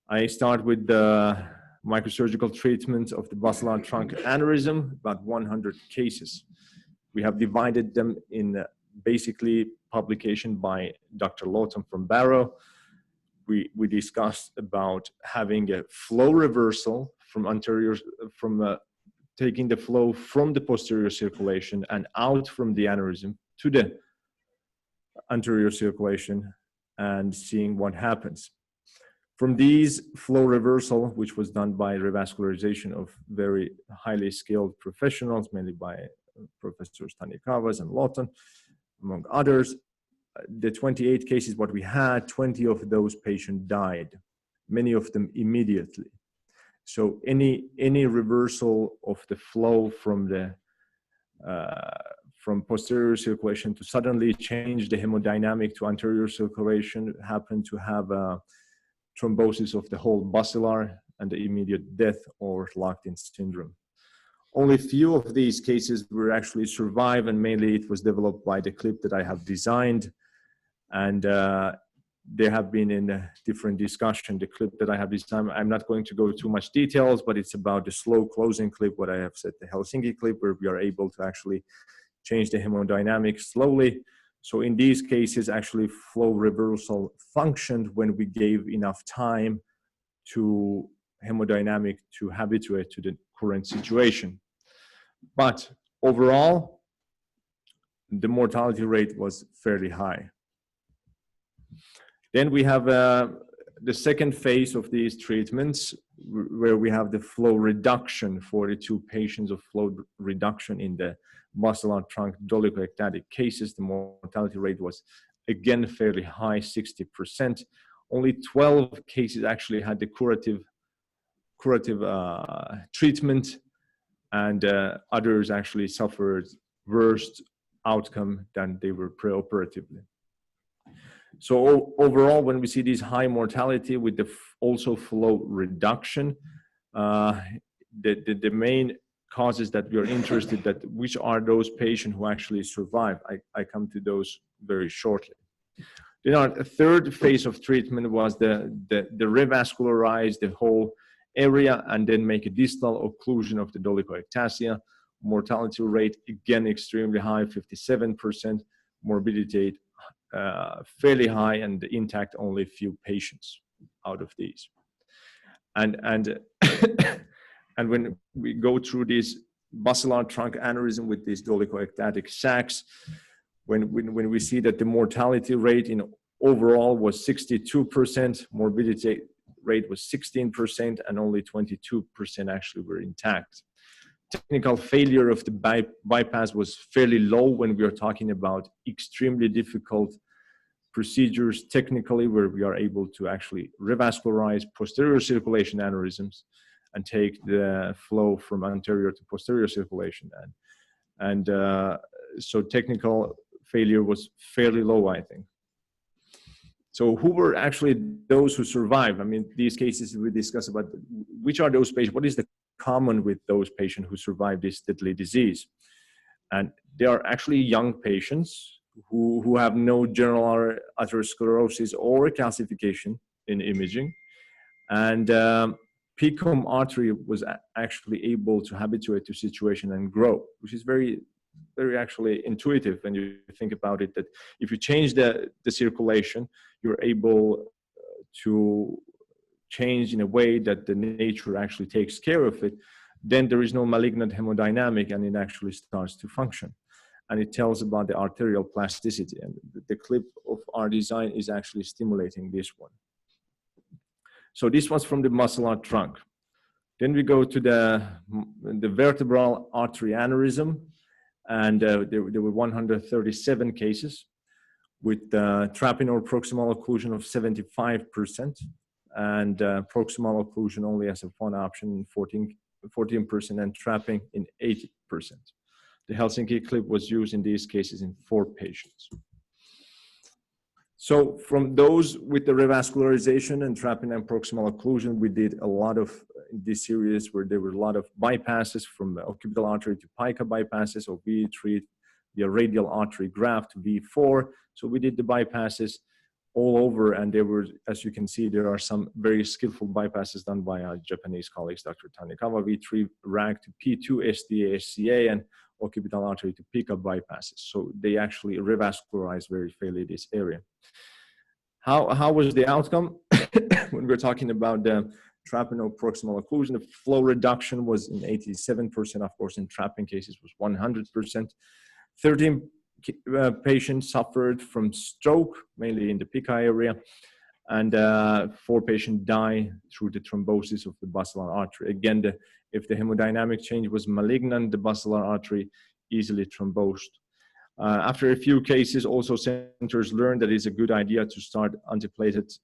I start with the microsurgical treatment of the basilar trunk aneurysm, about 100 cases. We have divided them in basically publication by Dr. Lawton from Barrow. We discussed about having a flow reversal from anterior, taking the flow from the posterior circulation and out from the aneurysm to the anterior circulation and seeing what happens. From these flow reversal, which was done by revascularization of very highly skilled professionals, mainly by Professors Tanikavas and Lawton, among others, the 28 cases what we had, 20 of those patients died, many of them immediately. So any reversal of the flow from the from posterior circulation to suddenly change the hemodynamic to anterior circulation happened to have a thrombosis of the whole basilar and the immediate death or locked-in syndrome. Only few of these cases were actually survive, and mainly it was developed by the clip that I have designed. And there have been in a different discussion, the clip that I have designed. I'm not going to go too much details, but it's about the slow closing clip, what I have said, the Helsinki clip, where we are able to actually change the hemodynamics slowly. So in these cases, actually flow reversal functioned when we gave enough time to hemodynamic to habituate to the current situation. But overall, the mortality rate was fairly high. Then we have the second phase of these treatments, where we have the flow reduction, 42 patients of flow reduction in the basilar trunk dolichoectatic cases. The mortality rate was again fairly high, 60%. Only 12 cases actually had the curative treatment, and others actually suffered worse outcome than they were preoperatively. So overall, when we see this high mortality with the also flow reduction, the main causes that we are interested that which are those patients who actually survive. I come to those very shortly. Then our third phase of treatment was the revascularize the whole area and then make a distal occlusion of the dolichoectasia. Mortality rate again extremely high, 57%. Morbidity fairly high, and intact only a few patients out of these. And and when we go through this basilar trunk aneurysm with these dolichoectatic sacs, when we see that the mortality rate in overall was 62%, morbidity rate was 16%, and only 22% actually were intact. Technical failure of the bypass was fairly low when we are talking about extremely difficult procedures technically, where we are able to actually revascularize posterior circulation aneurysms and take the flow from anterior to posterior circulation. And so technical failure was fairly low, I think. So who were actually those who survived? I mean, these cases we discuss about which are those patients, what is the common with those patients who survive this deadly disease? And they are actually young patients who have no general atherosclerosis or calcification in imaging. And PCOM artery was actually able to habituate to situation and grow, which is very, very actually intuitive when you think about it, that if you change the circulation, you're able to change in a way that the nature actually takes care of it, then there is no malignant hemodynamic and it actually starts to function. And it tells about the arterial plasticity. And the clip of our design is actually stimulating this one. So this was from the basilar trunk. Then we go to the vertebral artery aneurysm. And there were 137 cases with trapping or proximal occlusion of 75%, and proximal occlusion only as a one option in 14%, and trapping in 80%. The Helsinki clip was used in these cases in 4 patients. So from those with the revascularization and trapping and proximal occlusion, we did a lot of in this series where there were a lot of bypasses from the occipital artery to pica bypasses, or V3 via radial artery graft to V4. So we did the bypasses all over, and there were, as you can see, there are some very skillful bypasses done by our Japanese colleagues, Dr. Tanikawa, V3 rag to P2 SDA, SCA, and occipital artery to pica bypasses. So they actually revascularized very fairly this area. How was the outcome? When we're talking about the trapping or proximal occlusion, the flow reduction was in 87%, of course, in trapping cases was 100%. 13 patients suffered from stroke, mainly in the pica area, and 4 patients died through the thrombosis of the basilar artery. Again, if the hemodynamic change was malignant, the basilar artery easily thrombosed. After a few cases, also centers learned that it's a good idea to start antiplatelet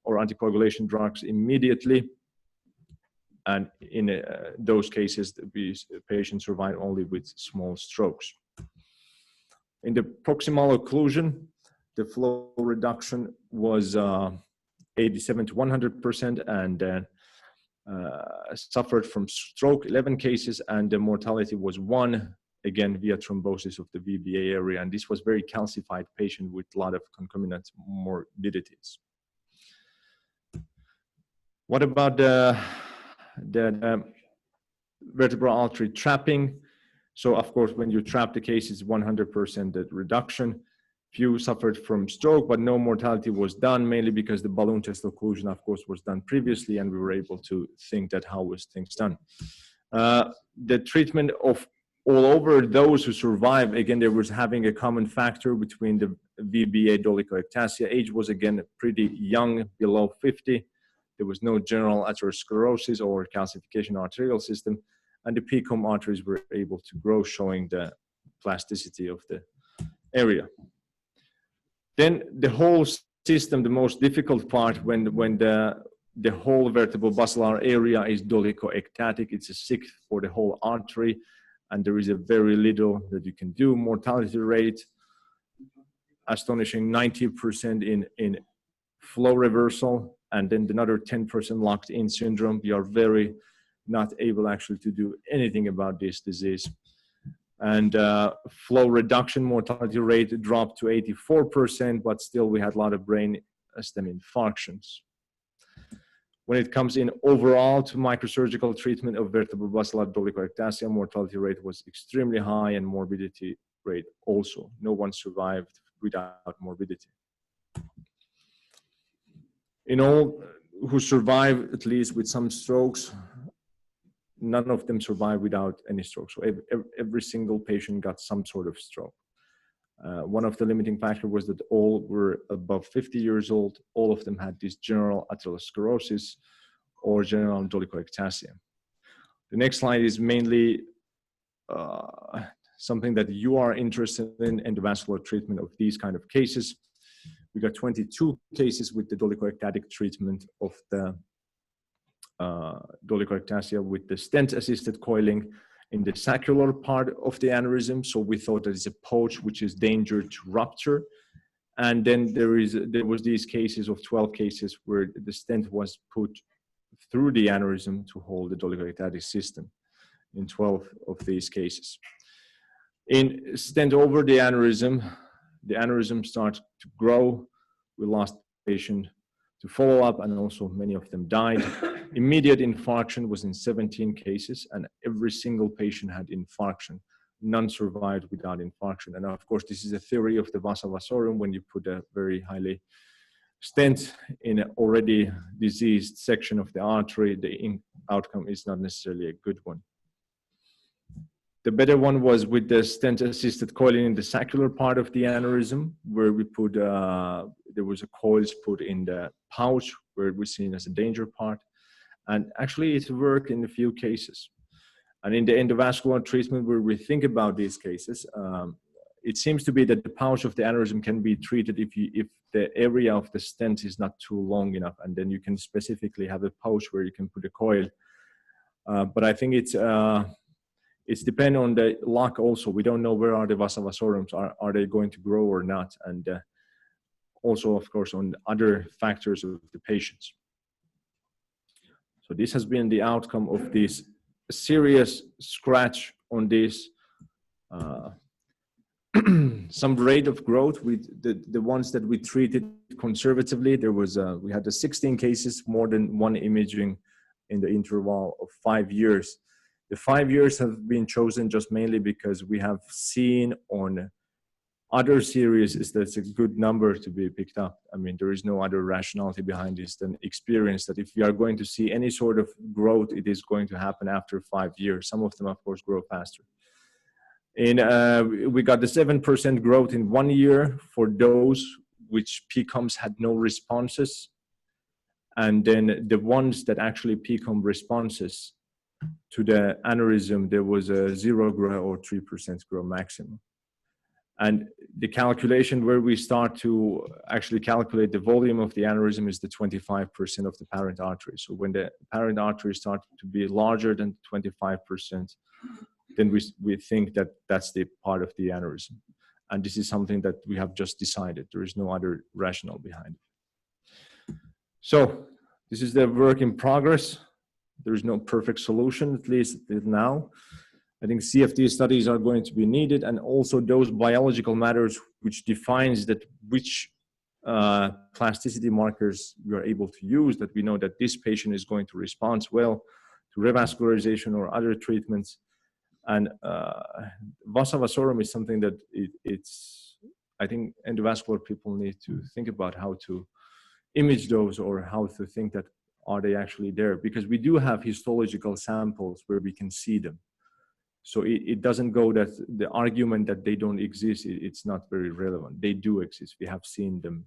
or anticoagulation drugs immediately. And in those cases, the patients survive only with small strokes. In the proximal occlusion, the flow reduction was 87 to 100%, and suffered from stroke 11 cases, and the mortality was 1, again via thrombosis of the VBA area, and this was very calcified patient with a lot of concomitant morbidities. What about the vertebral artery trapping? So of course, when you trap the case, it's 100% reduction. Few suffered from stroke, but no mortality was done, mainly because the balloon test occlusion, of course, was done previously, and we were able to think that how was things done. The treatment of all over those who survived, again, there was having a common factor between the VBA dolichoectasia. Age was again pretty young, below 50. There was no general atherosclerosis or calcification arterial system, and the PCOM arteries were able to grow, showing the plasticity of the area. Then the whole system, the most difficult part when the whole vertebral basilar area is dolichoectatic, it's a sick for the whole artery, and there is a very little that you can do. Mortality rate, astonishing 90% in flow reversal, and then another 10% locked in syndrome. We are very not able actually to do anything about this disease. And flow reduction mortality rate dropped to 84%, but still we had a lot of brain stem infarctions. When it comes in overall to microsurgical treatment of vertebral basilar dolichoectasia, mortality rate was extremely high, and morbidity rate also. No one survived without morbidity. In all who survived, at least with some strokes, none of them survived without any stroke. So every single patient got some sort of stroke. One of the limiting factors was that all were above 50 years old. All of them had this general atherosclerosis or general dolichoectasia. The next slide is mainly something that you are interested in, endovascular treatment of these kind of cases. We got 22 cases with the dolichoectatic treatment of the dolichoectasia with the stent-assisted coiling in the saccular part of the aneurysm. So we thought that it's a pouch which is danger to rupture. And then there was these cases of 12 cases where the stent was put through the aneurysm to hold the dolichoectatic system in 12 of these cases. In stent over the aneurysm started to grow. We lost patient to follow up, and also many of them died. Immediate infarction was in 17 cases, and every single patient had infarction. None survived without infarction. And of course, this is a theory of the vasa vasorum. When you put a very highly stent in an already diseased section of the artery, the outcome is not necessarily a good one. The better one was with the stent-assisted coiling in the saccular part of the aneurysm, where we put, there was a coils put in the pouch, where it was seen as a danger part. And actually it worked in a few cases. And in the endovascular treatment, where we think about these cases, it seems to be that the pouch of the aneurysm can be treated if the area of the stent is not too long enough, and then you can specifically have a pouch where you can put a coil. But I think It's depend on the luck also. We don't know where are the vasa vasorum, are they going to grow or not, and also of course on other factors of the patients. So this has been the outcome of this serious scratch on this some rate of growth with the ones that we treated conservatively. There was we had 16 cases, more than one imaging in the interval of 5 years. The 5 years have been chosen just mainly because we have seen on other series is that's a good number to be picked up. I mean, there is no other rationality behind this than experience that if we are going to see any sort of growth, it is going to happen after 5 years. Some of them, of course, grow faster. And we got the 7% growth in 1 year for those which PCOMs had no responses. And then the ones that actually PCOM responses to the aneurysm, there was a 0 growth or 3% growth maximum. And the calculation where we start to actually calculate the volume of the aneurysm is the 25% of the parent artery. So when the parent artery starts to be larger than 25%, then we think that that's the part of the aneurysm. And this is something that we have just decided. There is no other rationale behind it. So this is the work in progress. There is no perfect solution, at least now. I think CFD studies are going to be needed, and also those biological matters which defines that which plasticity markers we are able to use, that we know that this patient is going to respond well to revascularization or other treatments. And vasa vasorum is something that it's, I think endovascular people need to think about how to image those or how to think that are they actually there, because we do have histological samples where we can see them. So it doesn't go that the argument that they don't exist, it's not very relevant. They do exist. We have seen them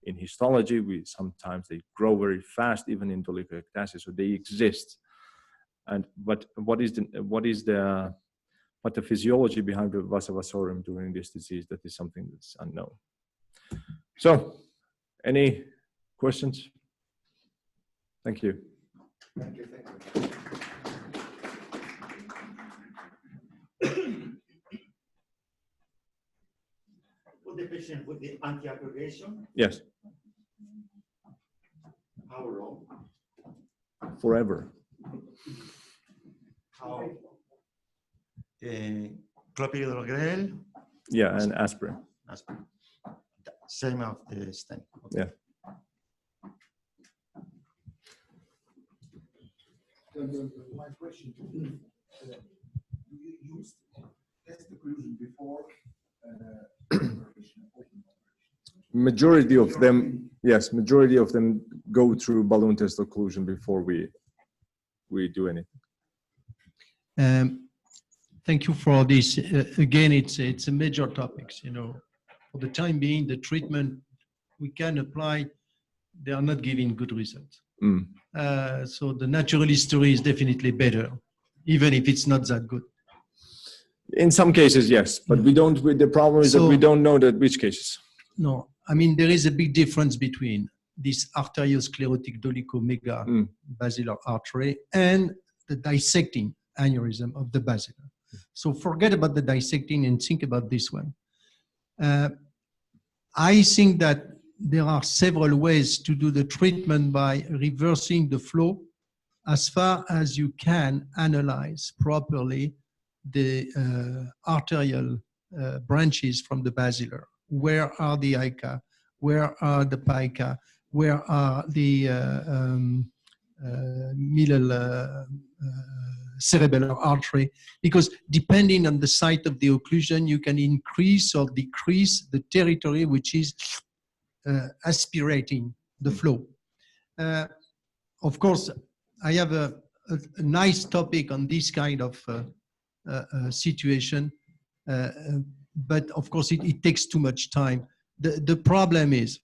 in histology. Sometimes they grow very fast, even in dolichoectasis, so they exist. And but what the physiology behind the vasa vasorum during this disease? That is something that's unknown. So, any questions? Thank you. Thank you. Thank you. For the patient with the anticoagulation? Yes. How long? Forever. How? Clopidogrel? Yeah, and aspirin. Aspirin. Same of the stent. Okay. Yeah. My question, do you use test occlusion before Majority of them, yes, majority of them go through balloon test occlusion before we do anything. Thank you for this. Again, it's a major topic. You know, for the time being, the treatment we can apply, they are not giving good results. Mm. So the natural history is definitely better, even if it's not that good. In some cases, yes, but we don't. The problem is that we don't know that which cases. No, I mean there is a big difference between this arteriosclerotic dolichomega basilar artery and the dissecting aneurysm of the basilar. So forget about the dissecting and think about this one. I think that there are several ways to do the treatment by reversing the flow as far as you can analyze properly the arterial branches from the basilar. Where are the ICA? Where are the pica? Where are the middle cerebellar artery? Because depending on the site of the occlusion, you can increase or decrease the territory which is aspirating the flow. Of course, I have a nice topic on this kind of situation, but of course it takes too much time. The problem is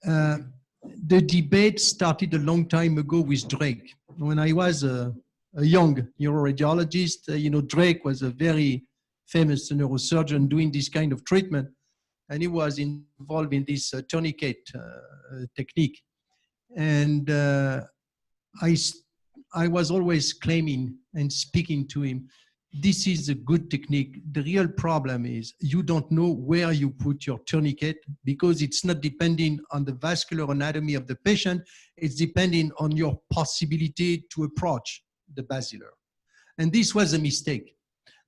the debate started a long time ago with Drake. When I was a young neuroradiologist, you know, Drake was a very famous neurosurgeon doing this kind of treatment, and he was involved in this tourniquet technique. And I was always claiming and speaking to him, this is a good technique. The real problem is you don't know where you put your tourniquet because it's not depending on the vascular anatomy of the patient. It's depending on your possibility to approach the basilar. And this was a mistake.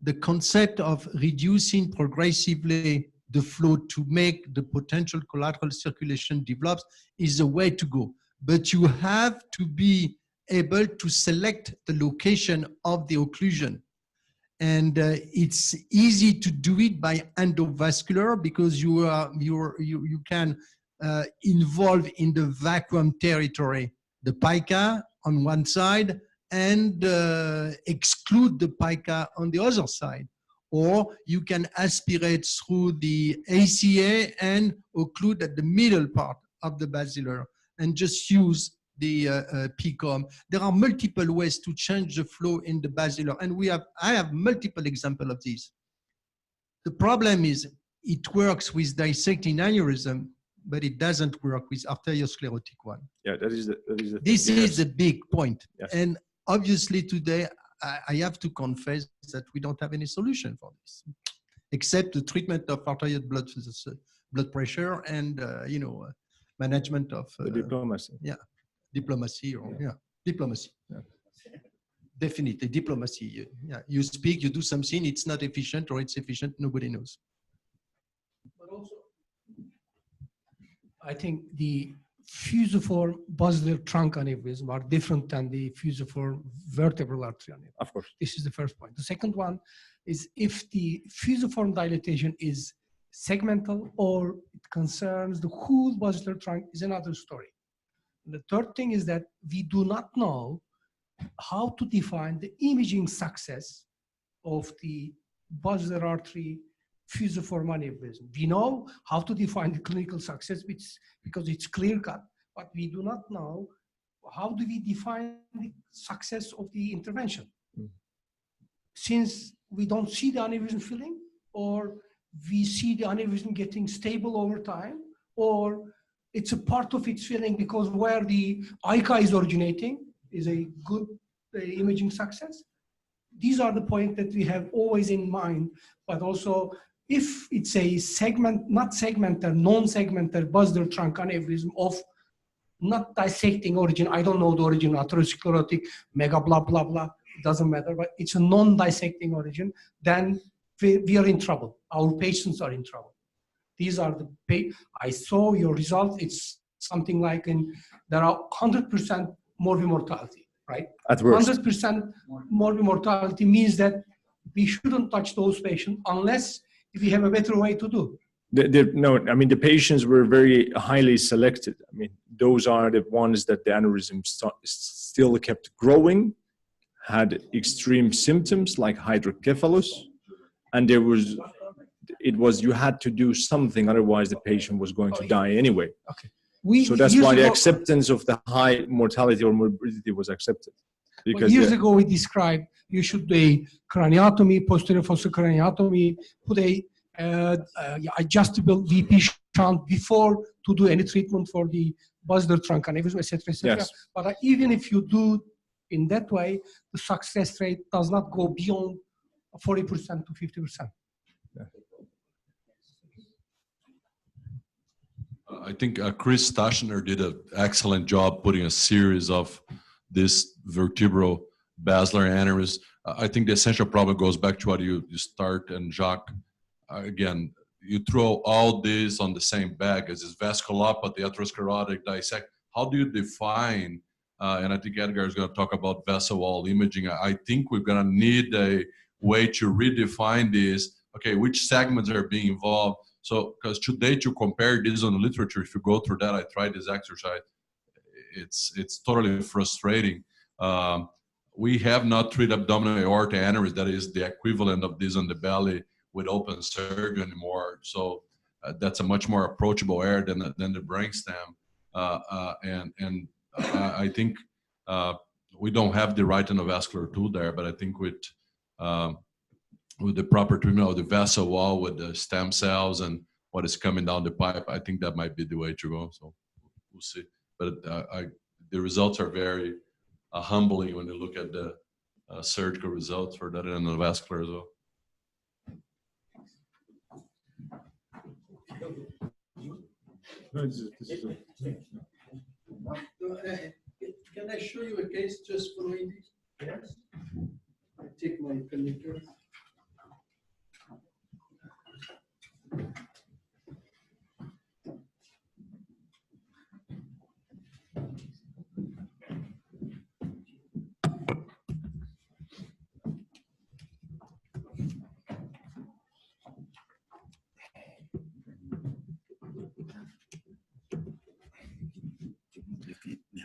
The concept of reducing progressively the flow to make the potential collateral circulation develops is the way to go. But you have to be able to select the location of the occlusion. And it's easy to do it by endovascular because you can involve in the vacuum territory the pica on one side and exclude the pica on the other side. Or you can aspirate through the ACA and occlude at the middle part of the basilar and just use the PCOM. There are multiple ways to change the flow in the basilar, and I have multiple examples of these. The problem is it works with dissecting aneurysm, but it doesn't work with arteriosclerotic one. Yeah, that is the This is the big point. Yes. And obviously today, I have to confess that we don't have any solution for this, except the treatment of arterial blood pressure and management of the diplomacy. Yeah, diplomacy or diplomacy. Yeah. Definitely diplomacy. Yeah, you speak, you do something, it's not efficient or it's efficient, nobody knows. But also, I think the fusiform basilar trunk aneurysm are different than the fusiform vertebral artery aneurysm. Of course. This is the first point. The second one is if the fusiform dilatation is segmental or it concerns the whole basilar trunk is another story. And the third thing is that we do not know how to define the imaging success of the basilar artery fusiform aneurysm. We know how to define the clinical success because it's clear cut, but we do not know how do we define the success of the intervention. Since we don't see the aneurysm filling, or we see the aneurysm getting stable over time, or it's a part of its filling because where the ICA is originating is a good imaging success. These are the points that we have always in mind, but also if it's a segment, not segmented, non-segmented basilar trunk aneurysm of not dissecting origin, I don't know the origin, atherosclerotic, mega blah, blah, blah, it doesn't matter, but it's a non-dissecting origin, then we are in trouble. Our patients are in trouble. These are the, I saw your result, it's something like there are 100% morbid mortality, right? At worst. 100% morbid mortality means that we shouldn't touch those patients unless if we have a better way to do. No, I mean, the patients were very highly selected. I mean, those are the ones that the aneurysm still kept growing, had extreme symptoms like hydrocephalus, and you had to do something, otherwise the patient was going to die anyway. Okay. So that's why the acceptance of the high mortality or morbidity was accepted. Because years ago we described you should do a craniotomy, posterior fossa craniotomy, put a adjustable VP shunt before to do any treatment for the basilar trunk aneurysm, etc., etc. Yes. But even if you do in that way, the success rate does not go beyond 40% to 50%. I think Chris Stachner did an excellent job putting a series of this vertebral basilar aneurysm. I think the essential problem goes back to what you start, and Jacques, again, you throw all this on the same bag as this vasculopathy, atherosclerotic, dissect. How do you define, and I think Edgar is going to talk about vessel wall imaging. I think we're going to need a way to redefine this. Okay, which segments are being involved? So, because today to compare this on the literature, if you go through that, I tried this exercise, it's totally frustrating. We have not treated abdominal aorta aneurysm, that is the equivalent of this on the belly, with open surgery anymore. So that's a much more approachable area than the brainstem. And I think we don't have the right endovascular tool there, but I think with the proper treatment of the vessel wall, with the stem cells and what is coming down the pipe, I think that might be the way to go. So we'll see. But the results are very humbling when you look at the surgical results for that and the vascular as well. Can I show you a case just following this? Yes. I take my connector.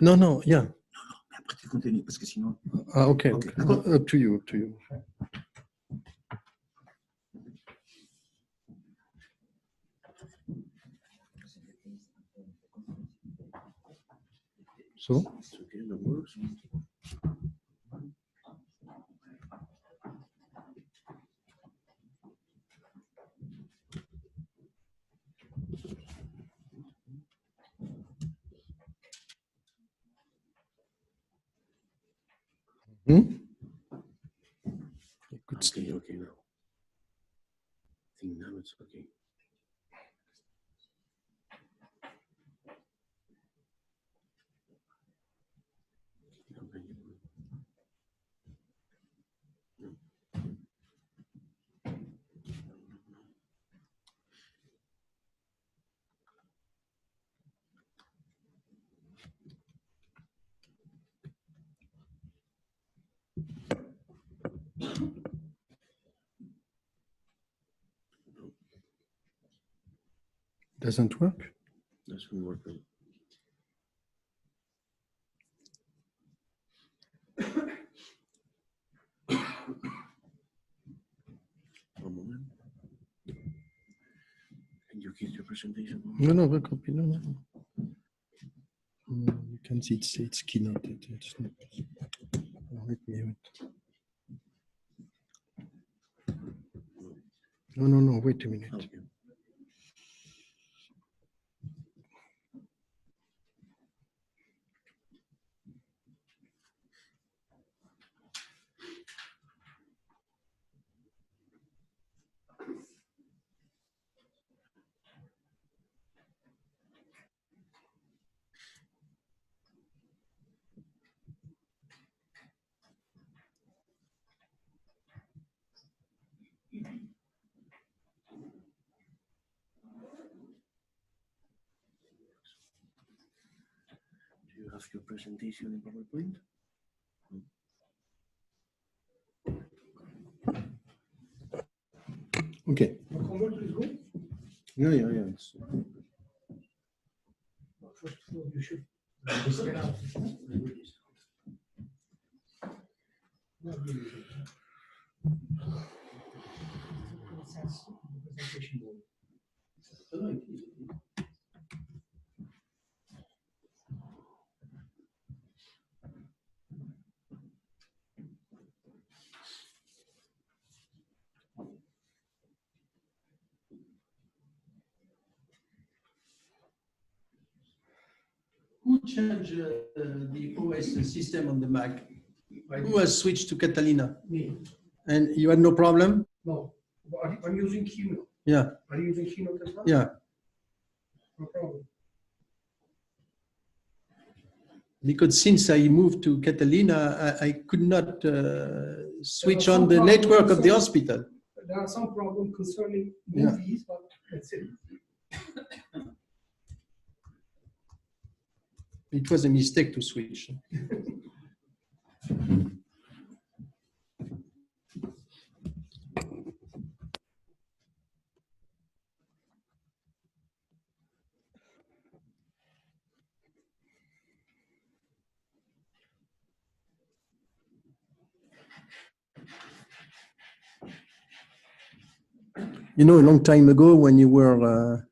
No, no, yeah. Okay, okay. Up to you, up to you. So? Hmm? You could stay okay now. I think now it's okay. Doesn't work? Doesn't work. One moment. Can you keep your presentation? No, no, we copy. No, no. You can see it's keynote. It's not. Let me wait. No, no, no. Wait a minute. Okay. Do you have your presentation in PowerPoint? Okay. The converter is good? Yeah, yeah, yeah. First of all, you should get out. Who changed the OS system on the Mac? Who has switched to Catalina? Me. And you had no problem? No. I'm using Keynote. Yeah. Are you using Keynote as well? Yeah. No problem. Because since I moved to Catalina, I could not switch on the network of the hospital. There are some problems concerning Yeah. movies, but that's it. It was a mistake to switch. You know, a long time ago when you were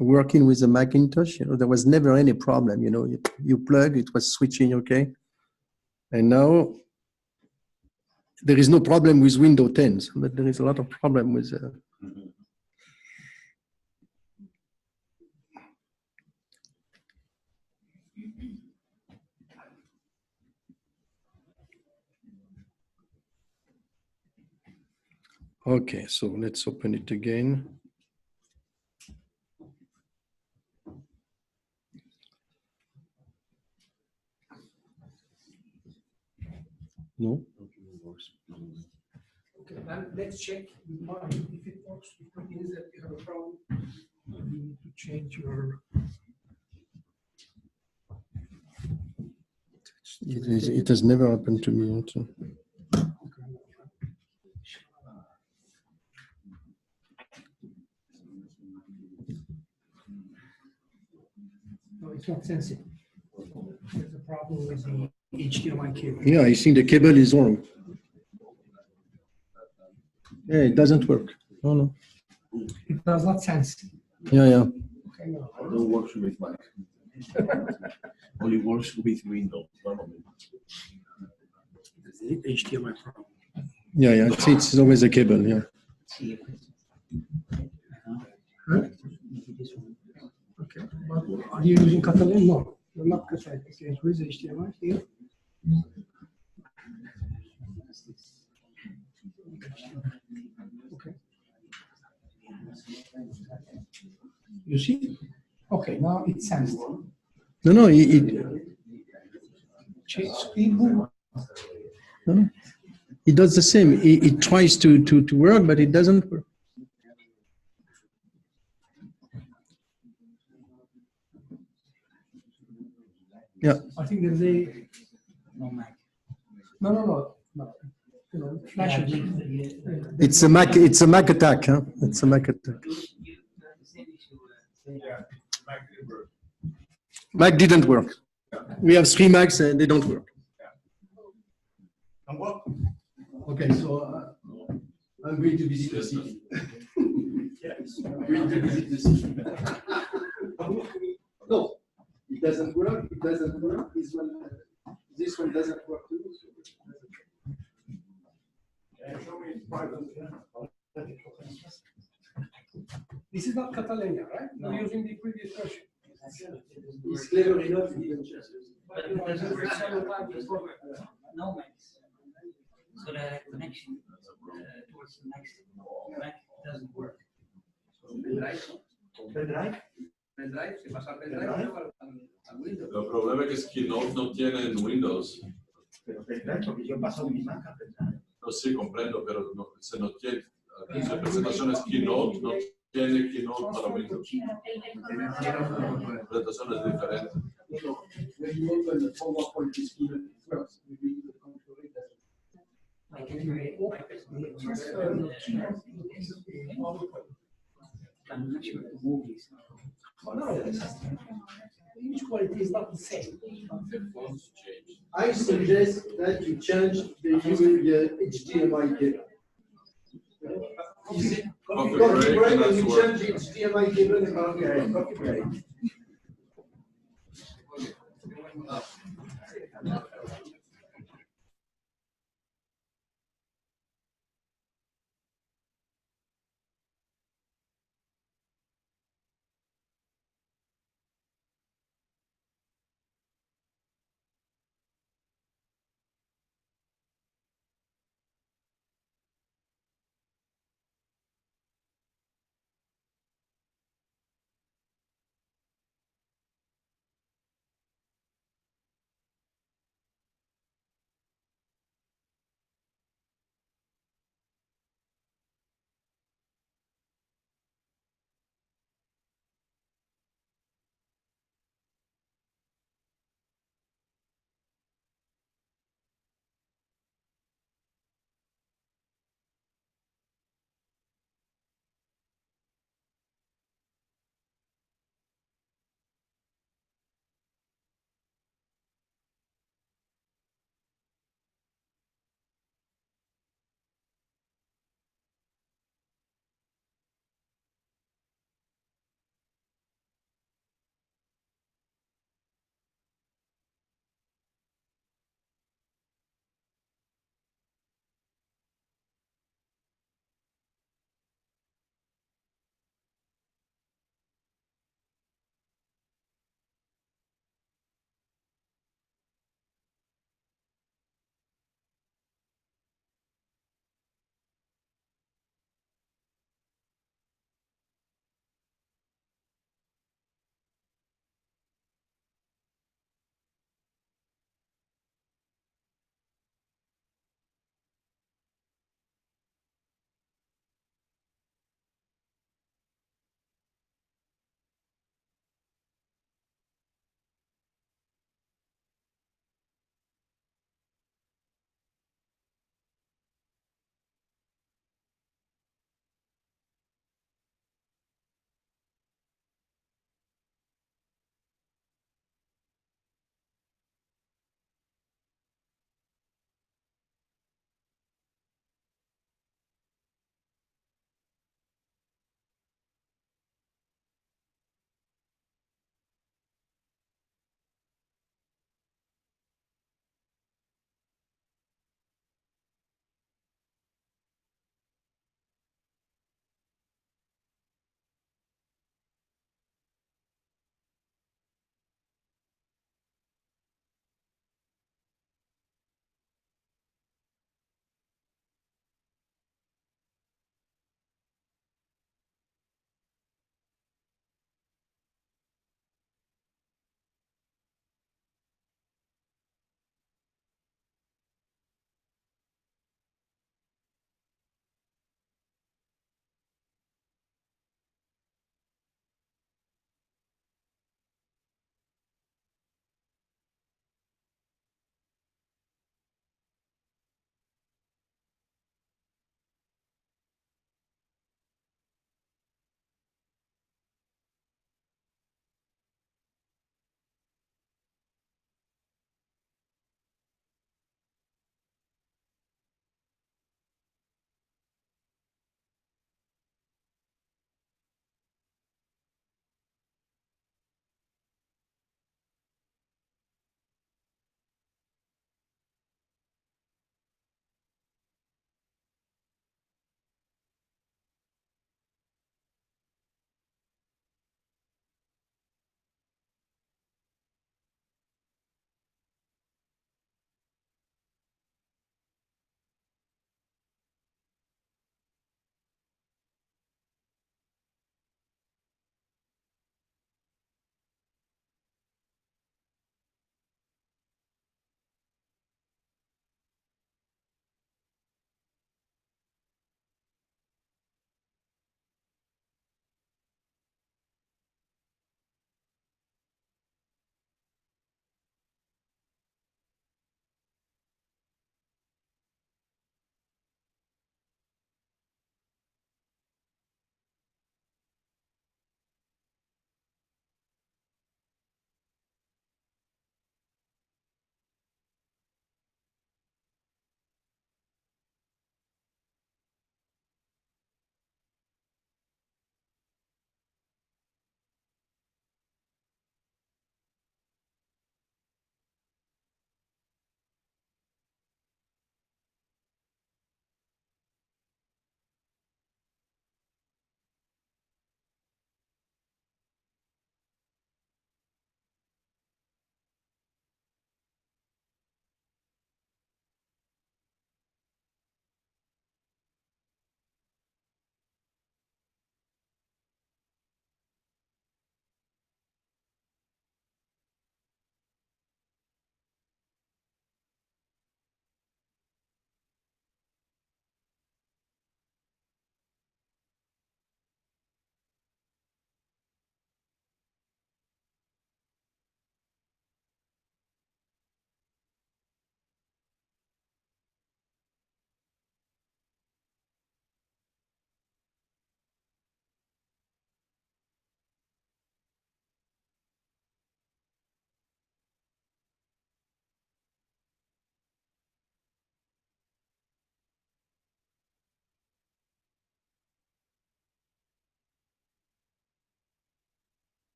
working with a Macintosh, you know, there was never any problem. You know, you plug, it was switching okay. And now there is no problem with Windows 10, but there is a lot of problem with. Okay, so let's open it again. No? Okay, then let's check mine if it works. If it means that you have a problem, you need to change your. It has never happened to me. No, it's not sensitive. There's a problem with the HDMI cable. Yeah, I think the cable is wrong. Yeah, it doesn't work. No, no. It does not sense. Yeah, yeah. Okay, no. Don't work with Mac. Only works with Windows normally. The HDMI problem. Yeah, yeah. It's always a cable. Yeah. Huh? Okay, but are you using Catalan? No, you're not Catalan. Okay, who is HDMI here? Okay. You see? Okay, now it sensed. No, no. Change speed. No, it does the same. It tries to work, but it doesn't work. Yeah. I think there's a. No. You know, flashes. It's a Mac. It's a Mac attack. Huh? It's a Mac attack. Mac didn't work. We have 3 Macs and they don't work. Okay, so I'm going to visit the city. I'm going to visit the city. No, it doesn't work. It doesn't work. This one doesn't work too. This is not Catalonia, right? No. We're using the previous version. It's clever enough. He didn't just use it. But it was several times before. No Macs. So the connection towards the next Mac doesn't work. El problema es que Keynote no tiene en Windows. Pero pendrive, porque yo paso mi Mac a pendrive. No, sí, comprendo, pero se no tiene. La presentación es Keynote, no tiene Keynote para Windows. La presentación es diferente. When you open the PowerPoint display first, you read the control it doesn't. The image quality is not the same. I suggest that you change the HDMI cable. Coffee break and you change the HDMI cable and coffee break.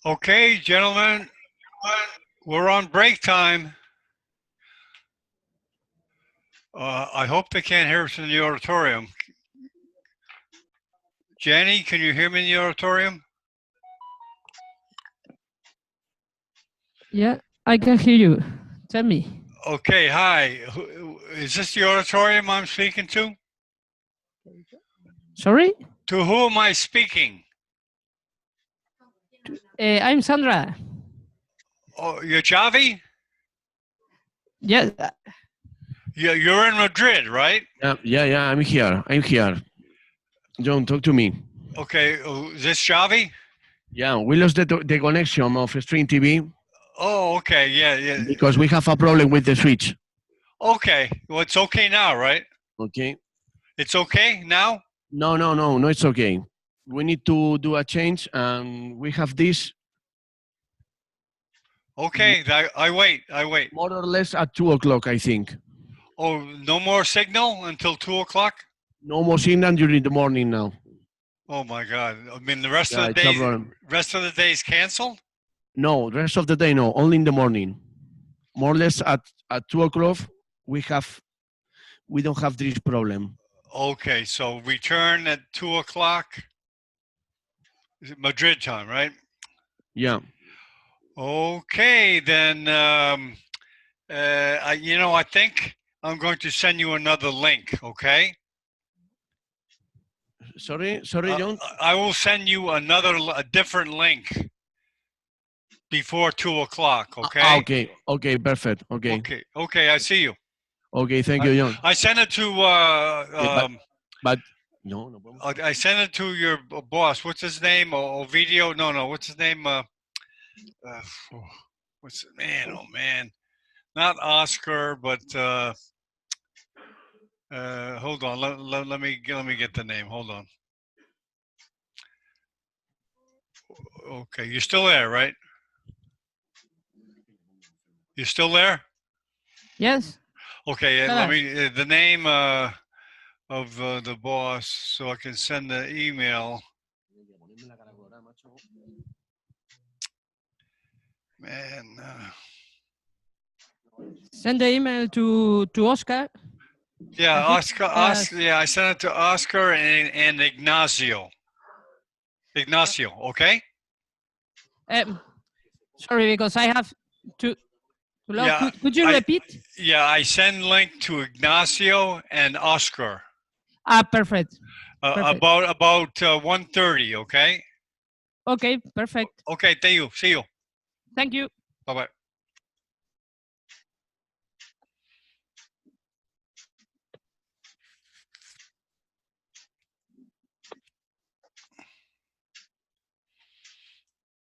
Okay, gentlemen, we're on break time. I hope they can't hear us in the auditorium. Jenny, can you hear me in the auditorium? Yeah, I can hear you. Tell me. Okay, hi. Is this the auditorium I'm speaking to? Sorry? To who am I speaking? I'm Sandra. Oh, you're Javi? Yes. You're in Madrid, right? Yeah, I'm here. John, talk to me. Okay, is this Javi? Yeah, we lost the connection of Stream TV Oh, okay, yeah. because we have a problem with the switch. Okay, well, it's okay now, right? Okay. It's okay now? No, it's okay. We need to do a change, and we have this Okay, I wait. more or less at 2 o'clock, I think. Oh, no more signal until 2 o'clock? No more signal during the morning now. Oh my God! I mean, the rest Yeah, of the it's a day, problem. rest of the day is canceled. No, the rest of the day, no, only in the morning. More or less at 2 o'clock, we don't have this problem. Okay, so return at 2 o'clock. Is it Madrid time, right? Yeah. Okay, then. I think I'm going to send you another link. Okay. Sorry, John. I will send you a different link before 2 o'clock. Okay. Okay, perfect. Okay. Okay. I see you. Okay, thank you, John. I sent it to. But no. I sent it to your boss. What's his name? Ovidio? No. What's his name? What's it? Man? Oh man. Not Oscar, but hold on. Let me get the name. Hold on. Okay, you're still there, right? You're still there? Yes. Okay, let me the name of the boss, so I can send the email. Man. Send the email to Oscar. Yeah, Oscar. Yeah, I sent it to Oscar and Ignacio. Okay. Sorry, because I have to. Yeah, could you repeat? Yeah, I send link to Ignacio and Oscar. Perfect. About 1:30. Okay. Okay, perfect. Okay, thank you. See you. Thank you. Bye bye.